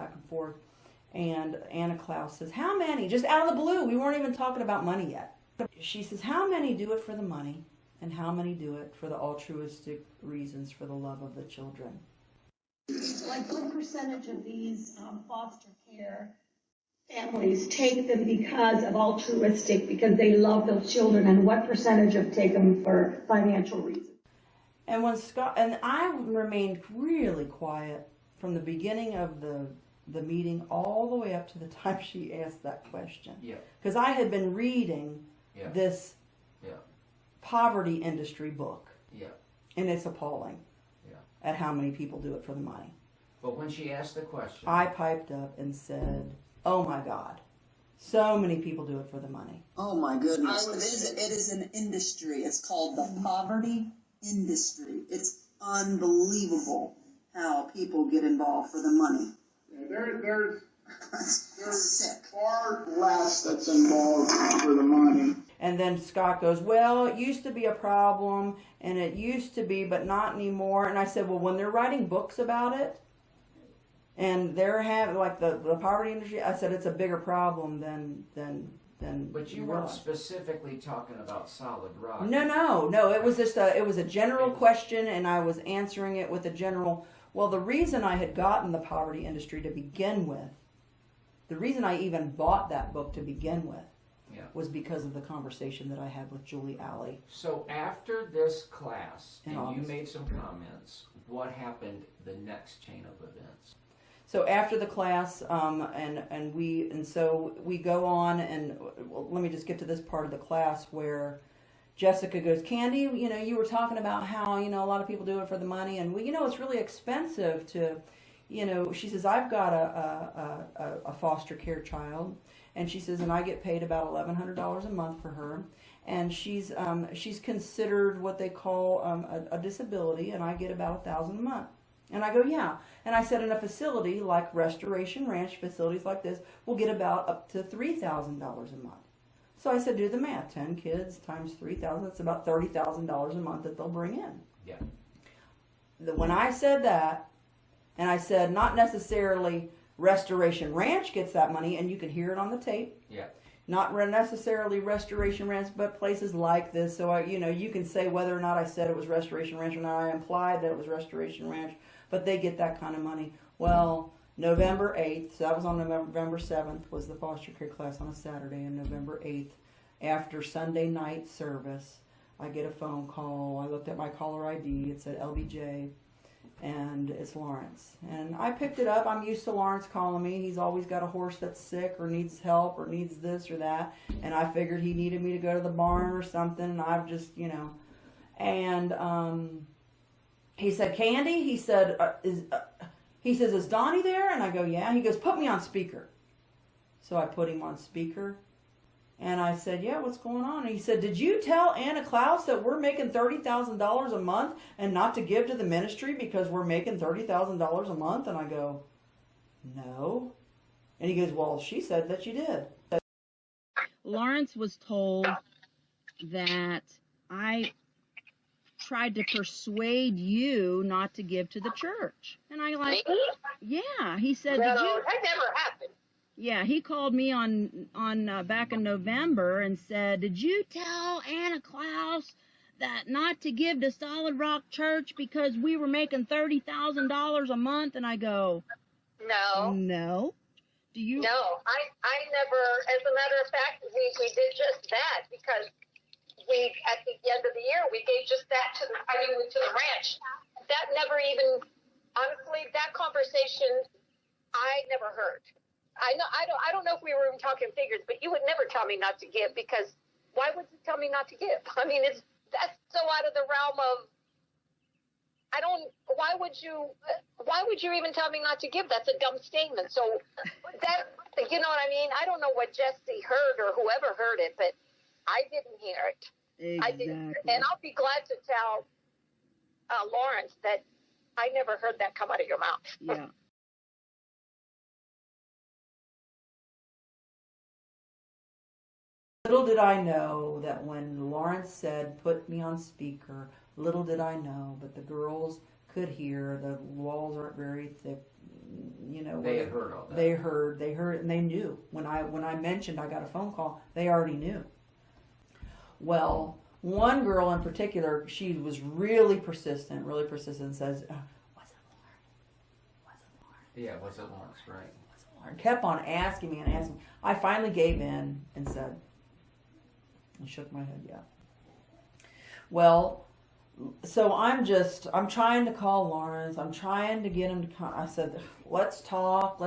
And Anna Klaus says, how many? Just out of the blue. We weren't even talking about money yet. She says, how many do it for the money? And how many do it for the altruistic reasons, for the love of the children? Like, what percentage of these foster care families take them because of altruistic, because they love those children, and what percentage of take them for financial reasons? And when Scott, and I remained really quiet from the beginning of the meeting all the way up to the time she asked that question. Yeah. Because I had been reading this poverty industry book. Yeah. And it's appalling at how many people do it for the money. But when she asked the question, I piped up and said, oh my God, so many people do it for the money. Oh my goodness. It is an industry. It's called the poverty industry. It's unbelievable how people get involved for the money. There's far less that's involved for the money. And then Scott goes, well, it used to be a problem, and it used to be, but not anymore. And I said, well, when they're writing books about it, and they're having, like, the poverty industry, I said, it's a bigger problem than But you weren't specifically talking about Solid Rock. No. It was just it was a general question, and I was answering it with a general. Well, the reason I had gotten the poverty industry to begin with, the reason I even bought that book to begin with, was because of the conversation that I had with Julie Alley. So after this class, In and August. you made some comments, what happened the next chain of events? So after the class, so we go on, and well, let me just get to this part of the class where Jessica goes, Candy, you were talking about how, a lot of people do it for the money, and it's really expensive to, she says, I've got a foster care child, and she says, and I get paid about $1,100 a month for her, and she's considered what they call a disability, and I get about $1,000 a month. And I go, yeah. And I said, in a facility like Restoration Ranch, facilities like this, will get about up to $3,000 a month. So I said, do the math. 10 kids times 3,000, that's about $30,000 a month that they'll bring in. Yeah. When I said that, and I said, not necessarily Restoration Ranch gets that money, and you can hear it on the tape. Yeah. Not necessarily Restoration Ranch, but places like this. So, you can say whether or not I said it was Restoration Ranch or not. I implied that it was Restoration Ranch, but they get that kind of money. Well, November 8th, so that was on November 7th, was the foster care class on a Saturday, and November 8th, after Sunday night service, I get a phone call. I looked at my caller ID. It said LBJ, and it's Lawrence. And I picked it up. I'm used to Lawrence calling me. He's always got a horse that's sick or needs help or needs this or that, and I figured he needed me to go to the barn or something, and I've just, and he said, Candy, he said, he says, is Donnie there? And I go, yeah. He goes, put me on speaker. So I put him on speaker. And I said, yeah, what's going on? And he said, did you tell Anna Klaus that we're making $30,000 a month and not to give to the ministry because we're making $30,000 a month? And I go, no. And he goes, well, she said that you did. Lawrence was told that I tried to persuade you not to give to the church. And I yeah, he said, No, did you? that never happened. Yeah, he called me on back in November and said, did you tell Anna Klaus that not to give to Solid Rock Church because we were making $30,000 a month? And I go, no. Do you? No, I never, as a matter of fact, we did just that because we, at the end of the year, we gave just that to the ranch. That never even, honestly, that conversation, I never heard. I don't know if we were even talking figures, but you would never tell me not to give because why would you tell me not to give? I mean, that's so out of the realm of, why would you even tell me not to give? That's a dumb statement. So that, you know what I mean? I don't know what Jesse heard or whoever heard it, but I didn't hear it. Exactly. I didn't, and I'll be glad to tell Lawrence that I never heard that come out of your mouth. Yeah. Little did I know that when Lawrence said, put me on speaker, little did I know, but the girls could hear. The walls aren't very thick. You know, They had heard all that. They heard, and they knew. When I mentioned I got a phone call, they already knew. Well, one girl in particular, she was really persistent, and says, Yeah, was it Lawrence, right? and kept on asking me and asking me. I finally gave in and said, and shook my head, yeah. Well, so I'm trying to call Lawrence. I'm trying to get him to come. I said, let's talk.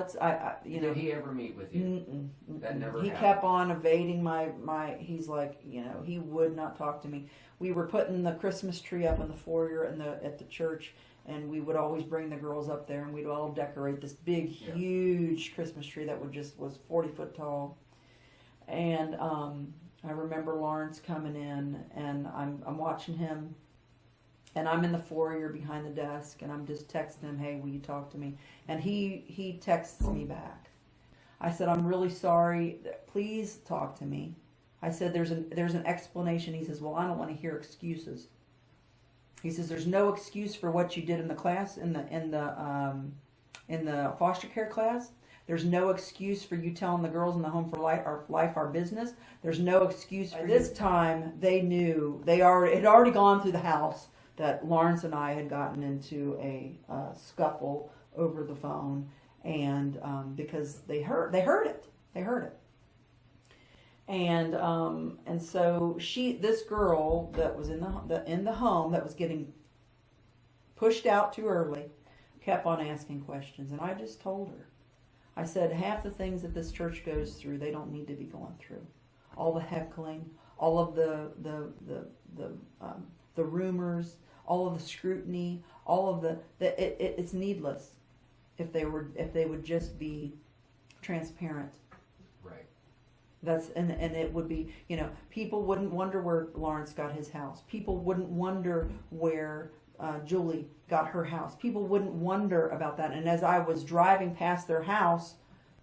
Did he ever meet with you? That never He happened. kept on evading he's like, he would not talk to me. We were putting the Christmas tree up in the foyer at the church, and we would always bring the girls up there, and we'd all decorate this big, huge Christmas tree that was 40 foot tall. And I remember Lawrence coming in, and I'm watching him, and I'm in the foyer behind the desk, and I'm just texting him, hey, will you talk to me? And he texts me back. I said, I'm really sorry. Please talk to me. I said, there's an explanation. He says, well, I don't want to hear excuses. He says, there's no excuse for what you did in the class, in the foster care class. There's no excuse for you telling the girls in the home for life our business. There's no excuse for this time. They knew it had already gone through the house that Lawrence and I had gotten into a scuffle over the phone, and because they heard it. And so this girl that was in the home that was getting pushed out too early kept on asking questions, and I just told her. I said, half the things that this church goes through, they don't need to be going through. All the heckling, all of the rumors, all of the scrutiny, all of it's needless if they would just be transparent. Right. And it would be, people wouldn't wonder where Lawrence got his house. People wouldn't wonder where Julie got her house. People wouldn't wonder about that. And as I was driving past their house,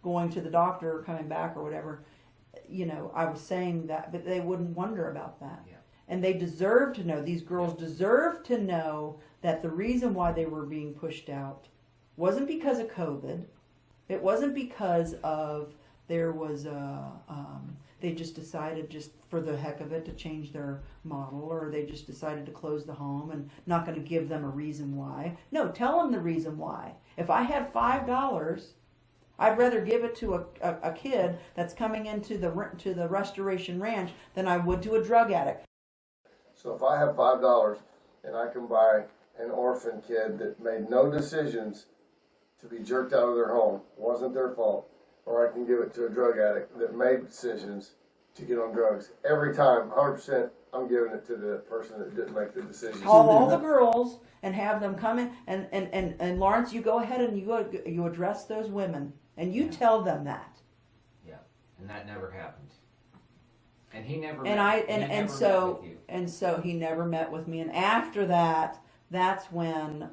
going to the doctor or coming back or whatever, I was saying that, but they wouldn't wonder about that. Yeah. And they deserve to know, these girls deserve to know that the reason why they were being pushed out wasn't because of COVID. It wasn't because of there was they just decided just for the heck of it to change their model, or they just decided to close the home and not going to give them a reason why. No, tell them the reason why. If I had $5, I'd rather give it to a kid that's coming into the Restoration Ranch than I would to a drug addict. So if I have $5 and I can buy an orphan kid that made no decisions to be jerked out of their home, wasn't their fault, or I can give it to a drug addict that made decisions to get on drugs. Every time, 100%, I'm giving it to the person that didn't make the decision. Call all the girls and have them come in, and Lawrence, you go ahead and you address those women, and you tell them that. Yeah, and that never happened. And he never. And so he never met with me, and after that, that's when.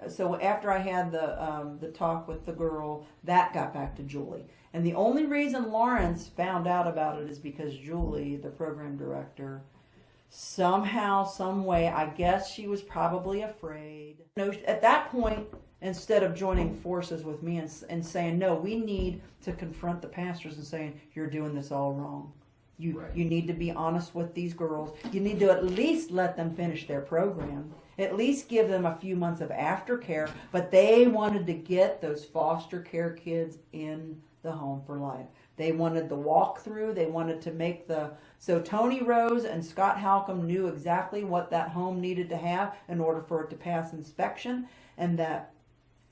So after I had the talk with the girl, that got back to Julie. And the only reason Lawrence found out about it is because Julie, the program director, somehow, some way, I guess she was probably afraid. At that point, instead of joining forces with me and saying, no, we need to confront the pastors and saying, you're doing this all wrong. You need to be honest with these girls. You need to at least let them finish their program. At least give them a few months of aftercare. But they wanted to get those foster care kids in the home for life. They wanted the walkthrough. They wanted to make so Tony Rose and Scott Halcomb knew exactly what that home needed to have in order for it to pass inspection. And that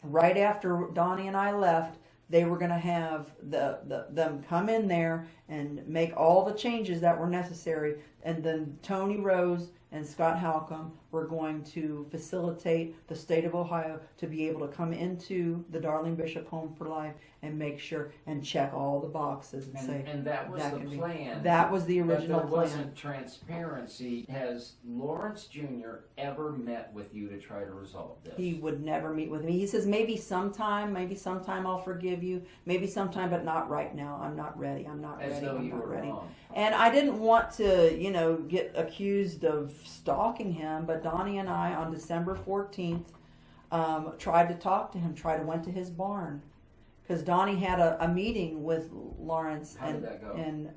right after Donnie and I left, they were going to have them come in there and make all the changes that were necessary. And then Tony Rose and Scott Halcomb were going to facilitate the state of Ohio to be able to come into the Darlene Bishop Home for Life and make sure and check all the boxes and say, and that was the plan. That was the original but there plan. wasn't transparency. Has Lawrence Jr. ever met with you to try to resolve this? He would never meet with me. He says, maybe sometime I'll forgive you. Maybe sometime, but not right now. I'm not ready. I'm not ready. As though I'm you not were ready. wrong. And I didn't want to, get accused of stalking him, but Donnie and I on December 14th tried to talk to him, went to his barn. Because Donnie had a meeting with Lawrence and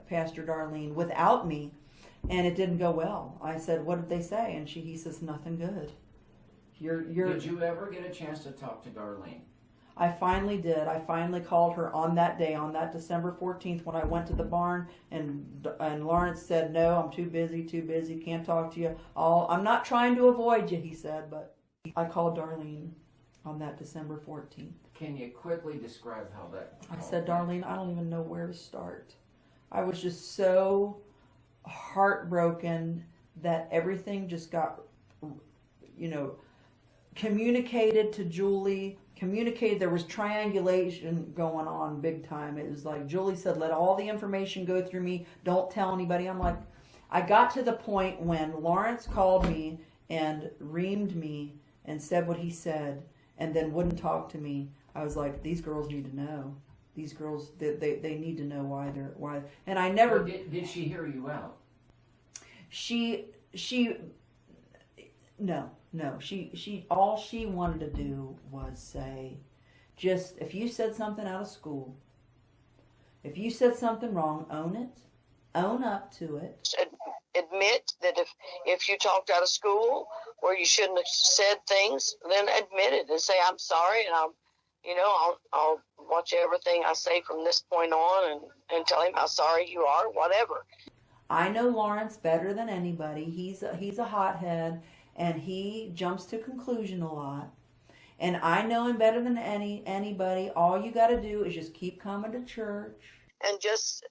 Pastor Darlene without me, and it didn't go well. I said, "What did they say?" And he says, "Nothing good." Did you ever get a chance to talk to Darlene? I finally did. I finally called her on that day, on that December 14th, when I went to the barn, and Lawrence said, "No, I'm too busy, can't talk to you. I'm not trying to avoid you," he said, but I called Darlene on that December 14th. Can you quickly describe how that... I said, "Darlene, I don't even know where to start." I was just so heartbroken that everything just got, communicated to Julie, there was triangulation going on big time. It was like Julie said, "Let all the information go through me, don't tell anybody." I'm like, I got to the point when Lawrence called me and reamed me and said what he said and then wouldn't talk to me. I was like, these girls need to know. These girls, they need to know why. And I never... Did she hear you out? No. All she wanted to do was say, just, if you said something out of school, if you said something wrong, own it. Own up to it. Admit that if you talked out of school or you shouldn't have said things, then admit it and say, "I'm sorry," and I'll watch everything I say from this point on and tell him how sorry you are, whatever. I know Lawrence better than anybody. He's a hothead, and he jumps to conclusion a lot. And I know him better than anybody. All you got to do is just keep coming to church. And just,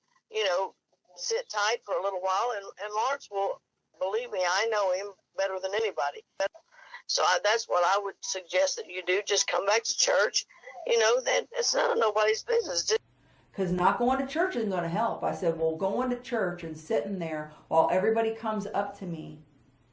sit tight for a little while, and Lawrence will, believe me, I know him better than anybody. So that's what I would suggest that you do. Just come back to church. That it's none of nobody's business. Because not going to church isn't going to help. I said, well, going to church and sitting there while everybody comes up to me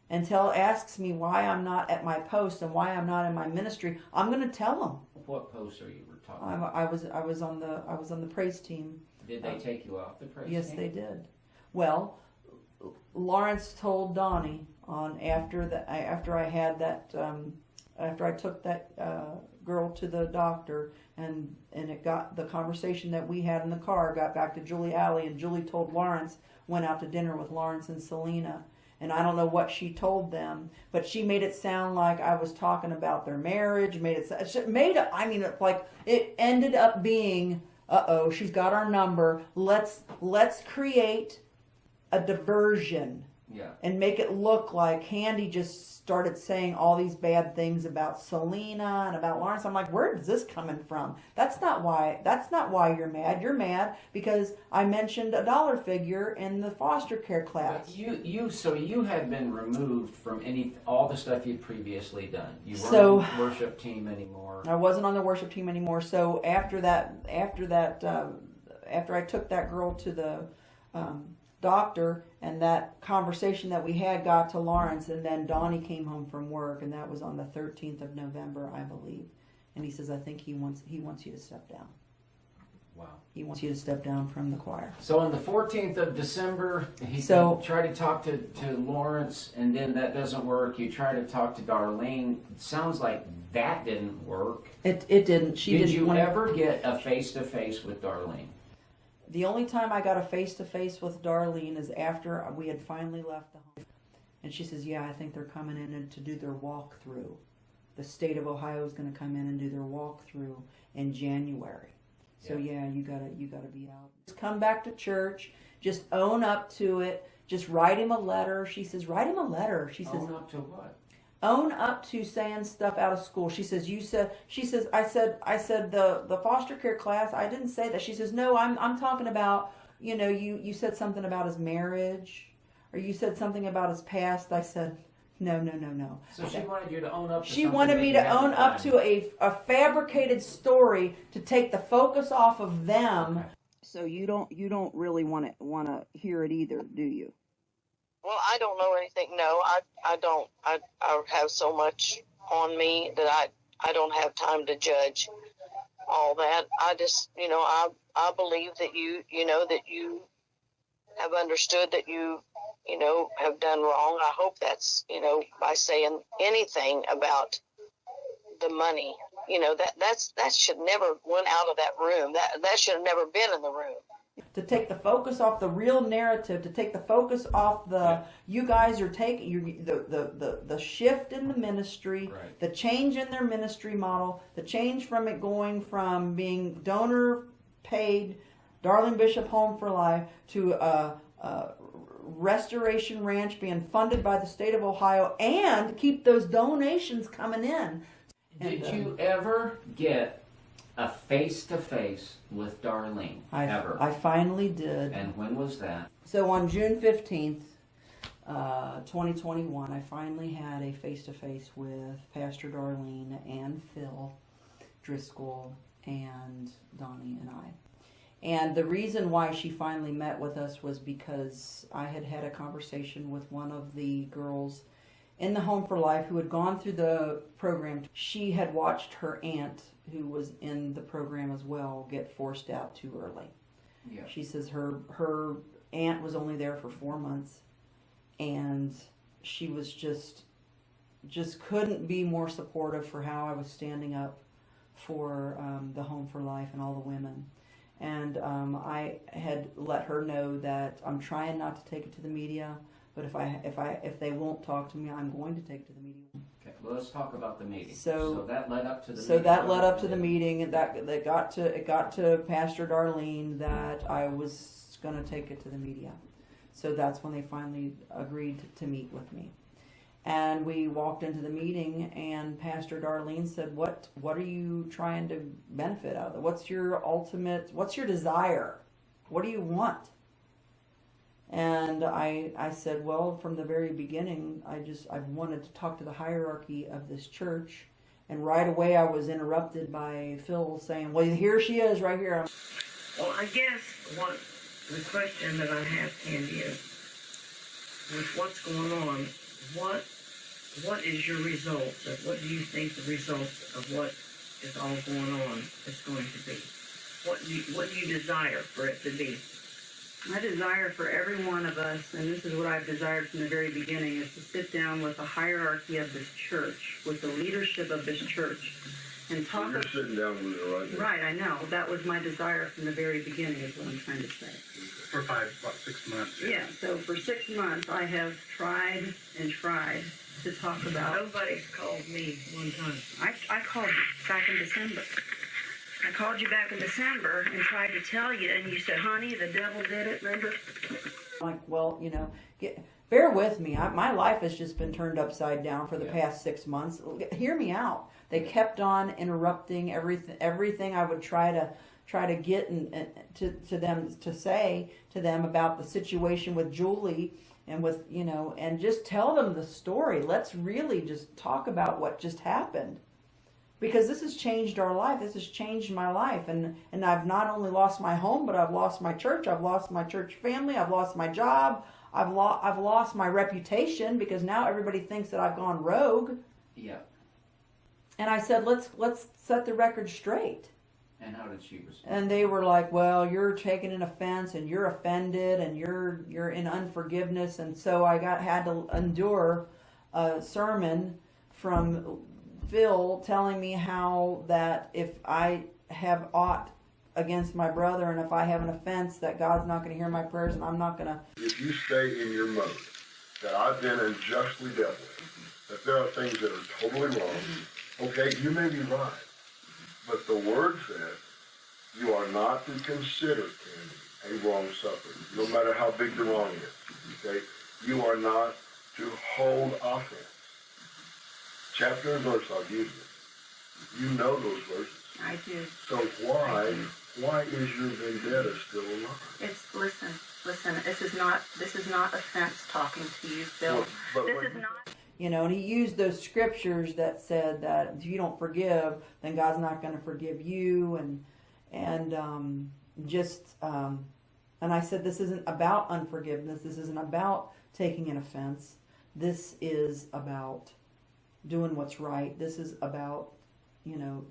and asks me why I'm not at my post and why I'm not in my ministry, I'm going to tell them. What post are you talking about? I was on the praise team. Did they take you off the praise team? Yes, they did. Well, Lawrence told Donnie after I took that girl to the doctor, and it got the conversation that we had in the car got back to Julie Alley, and Julie told Lawrence, went out to dinner with Lawrence and Selena, and I don't know what she told them, but she made it sound like I was talking about their marriage. It ended up being, she's got our number. Let's create a diversion. Yeah. And make it look like Candy just started saying all these bad things about Selena and about Lawrence. I'm like, where is this coming from? That's not why you're mad. You're mad because I mentioned a dollar figure in the foster care class. But so you had been removed from all the stuff you'd previously done. You weren't on the worship team anymore. I wasn't on the worship team anymore. So after I took that girl to the doctor, and that conversation that we had got to Lawrence, and then Donnie came home from work, and that was on the 13th of November, I believe. And he says, I think he wants you to step down. Wow. He wants you to step down from the choir. So on the 14th of December, he tried to talk to Lawrence, and then that doesn't work. You try to talk to Darlene. It sounds like that didn't work. It didn't. Did you ever get a face-to-face with Darlene? The only time I got a face-to-face with Darlene is after we had finally left the home. And she says, yeah, I think they're coming in to do their walkthrough. The state of Ohio is going to come in and do their walkthrough in January. So yeah, you gotta be out. Just come back to church. Just own up to it. Just write him a letter. She says, write him a letter. She says, own up to what? Own up to saying stuff out of school. She says, I said the foster care class, I didn't say that. She says, no, I'm talking about you know, you said something about his marriage, or you said something about his past. I said, no. So she wanted you to own up to She something wanted that me you to hadn't own up done. to a fabricated story to take the focus off of them. Okay. So you don't really want to hear it either, do you? Well, I don't know anything. No, I don't. I have so much on me that I don't have time to judge all that. I just, you know, I believe that you know, that you have understood that you know, have done wrong. I hope that's, you know, by saying anything about the money, you know, that should never went out of that room. That should have never been in the room. To take the focus off the real narrative, to take the focus off you guys are taking the shift in the ministry, Right. the change in their ministry model, the change from it going from being donor paid Darlene Bishop Home for Life to Restoration Ranch being funded by the state of Ohio, and keep those donations coming in. Did you ever get a face-to-face with Darlene? Ever? I finally did. And when was that? So on June 15th, 2021, I finally had a face-to-face with Pastor Darlene and Phil Driscoll and Donnie and I. And the reason why she finally met with us was because I had had a conversation with one of the girls in the Home for Life who had gone through the program. She had watched her aunt, who was in the program as well, get forced out too early. Yeah. She says her aunt was only there for 4 months, and she was just couldn't be more supportive for how I was standing up for the Home for Life and all the women. And I had let her know that I'm trying not to take it to the media, but if they won't talk to me, I'm going to take it to the media. Okay, well, let's talk about the meeting. So that led up to the meeting. So that led up to the meeting, and it got to Pastor Darlene that I was going to take it to the media. So that's when they finally agreed to meet with me. And we walked into the meeting, and Pastor Darlene said, what are you trying to benefit out of it? What's your desire? What do you want? And I said, well, from the very beginning, I've wanted to talk to the hierarchy of this church. And right away I was interrupted by Phil saying, well, here she is right here. Well, I guess the question that I have, Candy, is with what's going on, what is your results? What do you think the results of what is all going on is going to be? What do you desire for it to be? My desire for every one of us, and this is what I've desired from the very beginning, is to sit down with the hierarchy of this church, with the leadership of this church, and talk. You're sitting down with her right now. Right, I know. That was my desire from the very beginning, is what I'm trying to say. For about 6 months. Yeah, so for 6 months I have tried and tried to talk about. Nobody's called me one time. I called you back in December. I called you back in December and tried to tell you, and you said, honey, the devil did it, remember? Like, well, bear with me. My life has just been turned upside down for the past 6 months. Hear me out. They kept on interrupting everything I would try to get to them, to say to them about the situation with Julie and with, and just tell them the story. Let's really just talk about what just happened. Because this has changed our life. This has changed my life. And I've not only lost my home, but I've lost my church. I've lost my church family. I've lost my job. I've lost my reputation, because now everybody thinks that I've gone rogue. Yeah. And I said, let's set the record straight. And how did she respond? And they were like, well, you're taking an offense, and you're offended, and you're in unforgiveness. And so I had to endure a sermon from Phil telling me how that if I have aught against my brother, and if I have an offense, that God's not going to hear my prayers, and I'm not going to. If you stay in your mode that I've been unjustly dealt with, that there are things that are totally wrong, okay, you may be right, but the Word says you are not to consider a wrong suffered, no matter how big the wrong is, okay? You are not to hold offense. Chapter and verse, I'll give you. You know those verses. I do. So why why is your vendetta still alive? It's, listen, this is not offense talking to you, Phil. But This is not. You know, and he used those scriptures that said that if you don't forgive, then God's not going to forgive you, and I said, this isn't about unforgiveness. This isn't about taking an offense. This is about doing what's right. This is about, you know,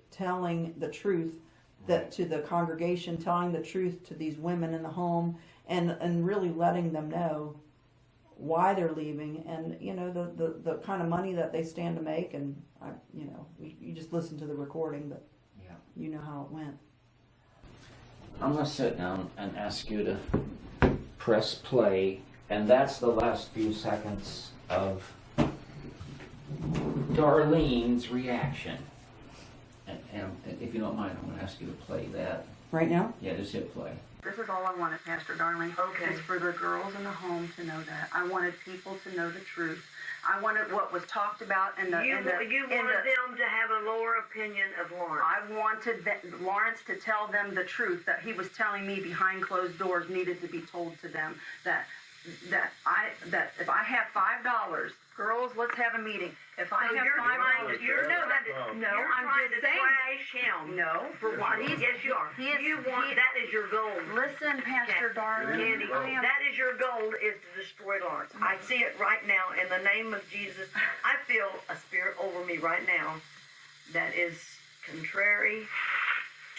telling the truth that to the congregation, telling the truth to these women in the home, and really letting them know why they're leaving, and you know the kind of money that they stand to make, and you just listen to the recording, but yeah, you know how it went. I'm going to sit down and ask you to press play, and that's the last few seconds of Darlene's reaction. And if you don't mind, I'm going to ask you to play that. Right now? Yeah, just hit play. This is all I wanted, Pastor Darlene. Okay. Is for the girls in the home to know that. I wanted people to know the truth. I wanted what was talked about in the... You wanted them to have a lower opinion of Lawrence. I wanted Lawrence to tell them the truth that he was telling me behind closed doors needed to be told to them. That if I have $5, girls, let's have a meeting. If I have $5, I'm just saying. Trash him. No, for what? Yes, you are. That is your goal. Listen, Pastor Darlene. Candy, that is your goal, is to destroy Lawrence. I see it right now in the name of Jesus. I feel a spirit over me right now that is contrary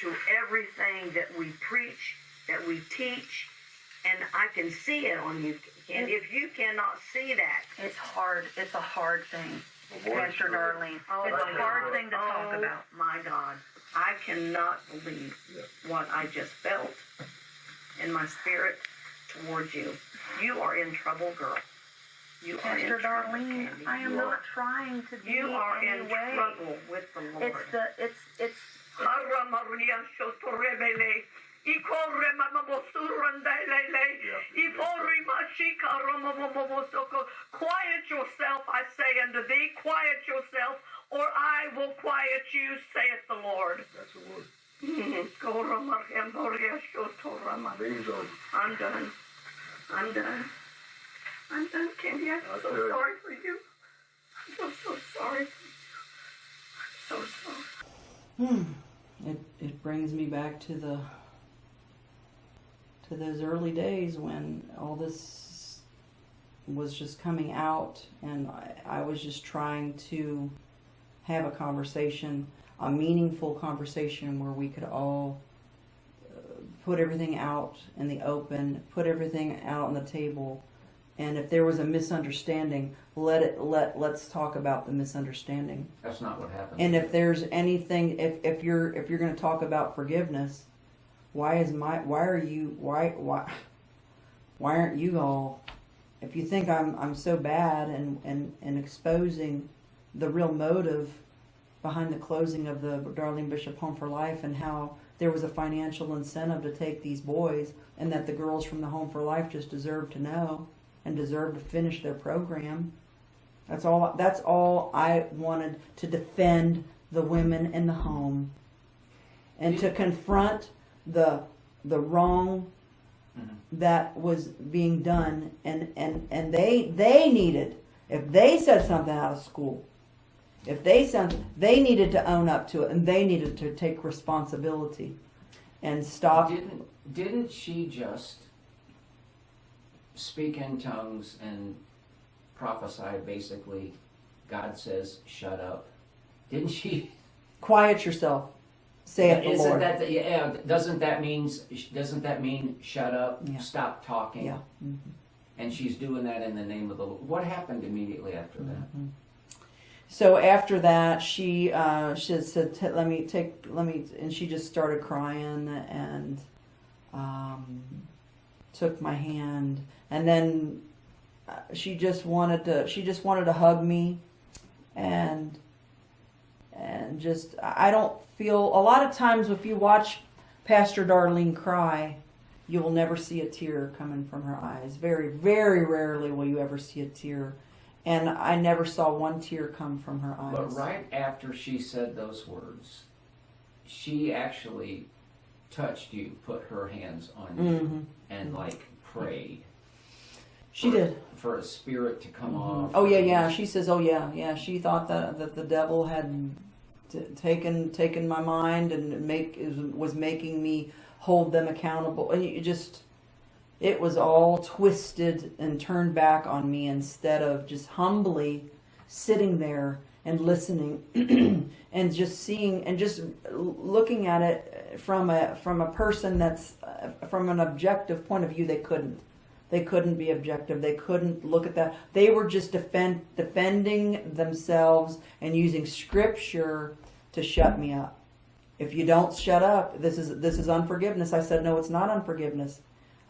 to everything that we preach, that we teach, and I can see it on you. And if you cannot see that, it's hard. It's a hard thing, Pastor Darlene. It's a hard thing to talk about. My God, I cannot believe what I just felt in my spirit towards you. You are in trouble, girl. You are in trouble, Darlene. Candy. I am not trying to be. You are in way. trouble with the Lord. It's. Quiet yourself, I say unto thee, quiet yourself, or I will quiet you, saith the Lord. That's the word. I'm done. I'm done. I'm done, Candy. I'm so sorry for you. I'm so sorry for you. I'm so sorry. It brings me back to those early days when all this was just coming out, and I was just trying to have a conversation, a meaningful conversation where we could all put everything out in the open, put everything out on the table, and if there was a misunderstanding, let's talk about the misunderstanding. That's not what happened. And if there's anything, if you're going to talk about forgiveness, why aren't you all, if you think I'm so bad and exposing the real motive behind the closing of the Darlene Bishop Home for Life, and how there was a financial incentive to take these boys, and that the girls from the Home for Life just deserve to know and deserve to finish their program. That's all I wanted, to defend the women in the home and to confront the wrong that was being done, and they needed, if they said something out of school, if they needed to own up to it, and they needed to take responsibility and stop. Didn't she just speak in tongues and prophesy, basically, God says, shut up? Didn't she? Quiet yourself, saith the Lord. Doesn't that mean shut up, stop talking? Yeah. And she's doing that in the name of the Lord. What happened immediately after that? So after that, she said, let me, and she just started crying and took my hand, and then she just wanted to hug me, and just, I don't feel, a lot of times if you watch Pastor Darlene cry, you will never see a tear coming from her eyes. Very, very rarely will you ever see a tear. And I never saw one tear come from her eyes. But right after she said those words, she actually touched you, put her hands on you, and like prayed. She did. For a spirit to come off. Oh yeah. She says, oh yeah. She thought that the devil had taken my mind and was making me hold them accountable, and it was all twisted and turned back on me instead of just humbly sitting there and listening and just seeing and just looking at it from a person that's from an objective point of view. They couldn't be objective. They couldn't look at that. They were just defending themselves and using scripture to shut me up. If you don't shut up, this is unforgiveness. I said, no, it's not unforgiveness.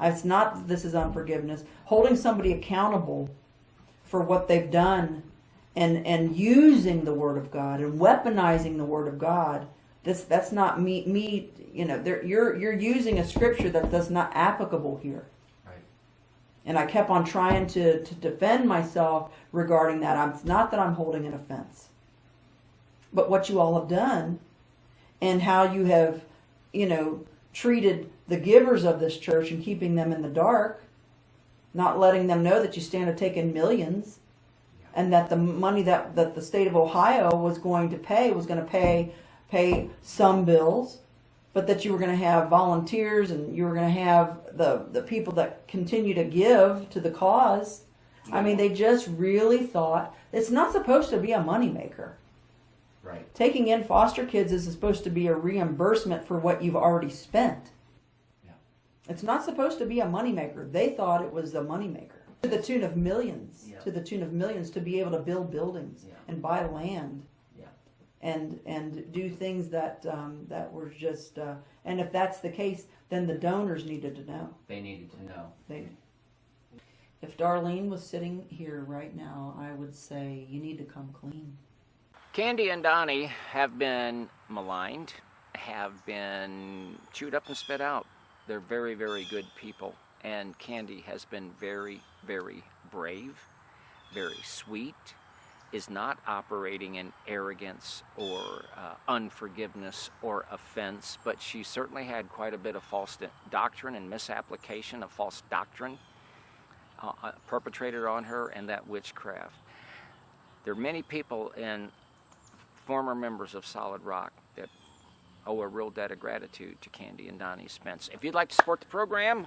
It's not. This is unforgiveness. Holding somebody accountable for what they've done, and using the Word of God and weaponizing the Word of God. That's not me. You know, you're using a scripture that's not applicable here. And I kept on trying to defend myself regarding that. It's not that I'm holding an offense. But what you all have done and how you have, treated the givers of this church and keeping them in the dark, not letting them know that you stand to take in millions, and that the money that the state of Ohio was going to pay some bills, but that you were going to have volunteers and you were going to have the people that continue to give to the cause. I mean, they just really thought it's not supposed to be a moneymaker. Right. Taking in foster kids is supposed to be a reimbursement for what you've already spent. Yeah. It's not supposed to be a moneymaker. They thought it was a moneymaker. To the tune of millions. Yeah. To the tune of millions to be able to build buildings and buy land. And do things that were just and if that's the case, then the donors needed to know. They needed to know. If Darlene was sitting here right now, I would say you need to come clean. Candy and Donnie have been maligned, have been chewed up and spit out. They're very, very good people, and Candy has been very, very brave, very sweet, is not operating in arrogance or unforgiveness or offense, but she certainly had quite a bit of false doctrine and misapplication of false doctrine perpetrated on her, and that witchcraft. There are many people and former members of Solid Rock that owe a real debt of gratitude to Candy and Donnie Spence. If you'd like to support the program,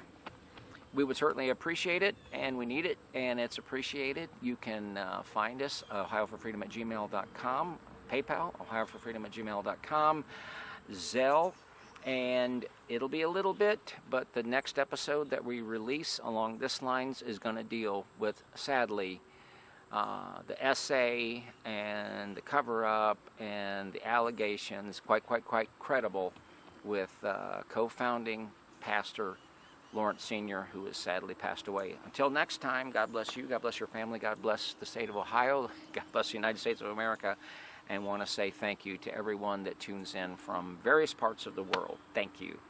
we would certainly appreciate it, and we need it, and it's appreciated. You can find us, ohioforfreedom@gmail.com, PayPal, ohioforfreedom@gmail.com, Zelle, and it'll be a little bit, but the next episode that we release along this lines is going to deal with, sadly, the essay and the cover-up and the allegations, quite credible, with co-founding pastor Lawrence Sr., who has sadly passed away. Until next time, God bless you, God bless your family, God bless the state of Ohio, God bless the United States of America, and want to say thank you to everyone that tunes in from various parts of the world. Thank you.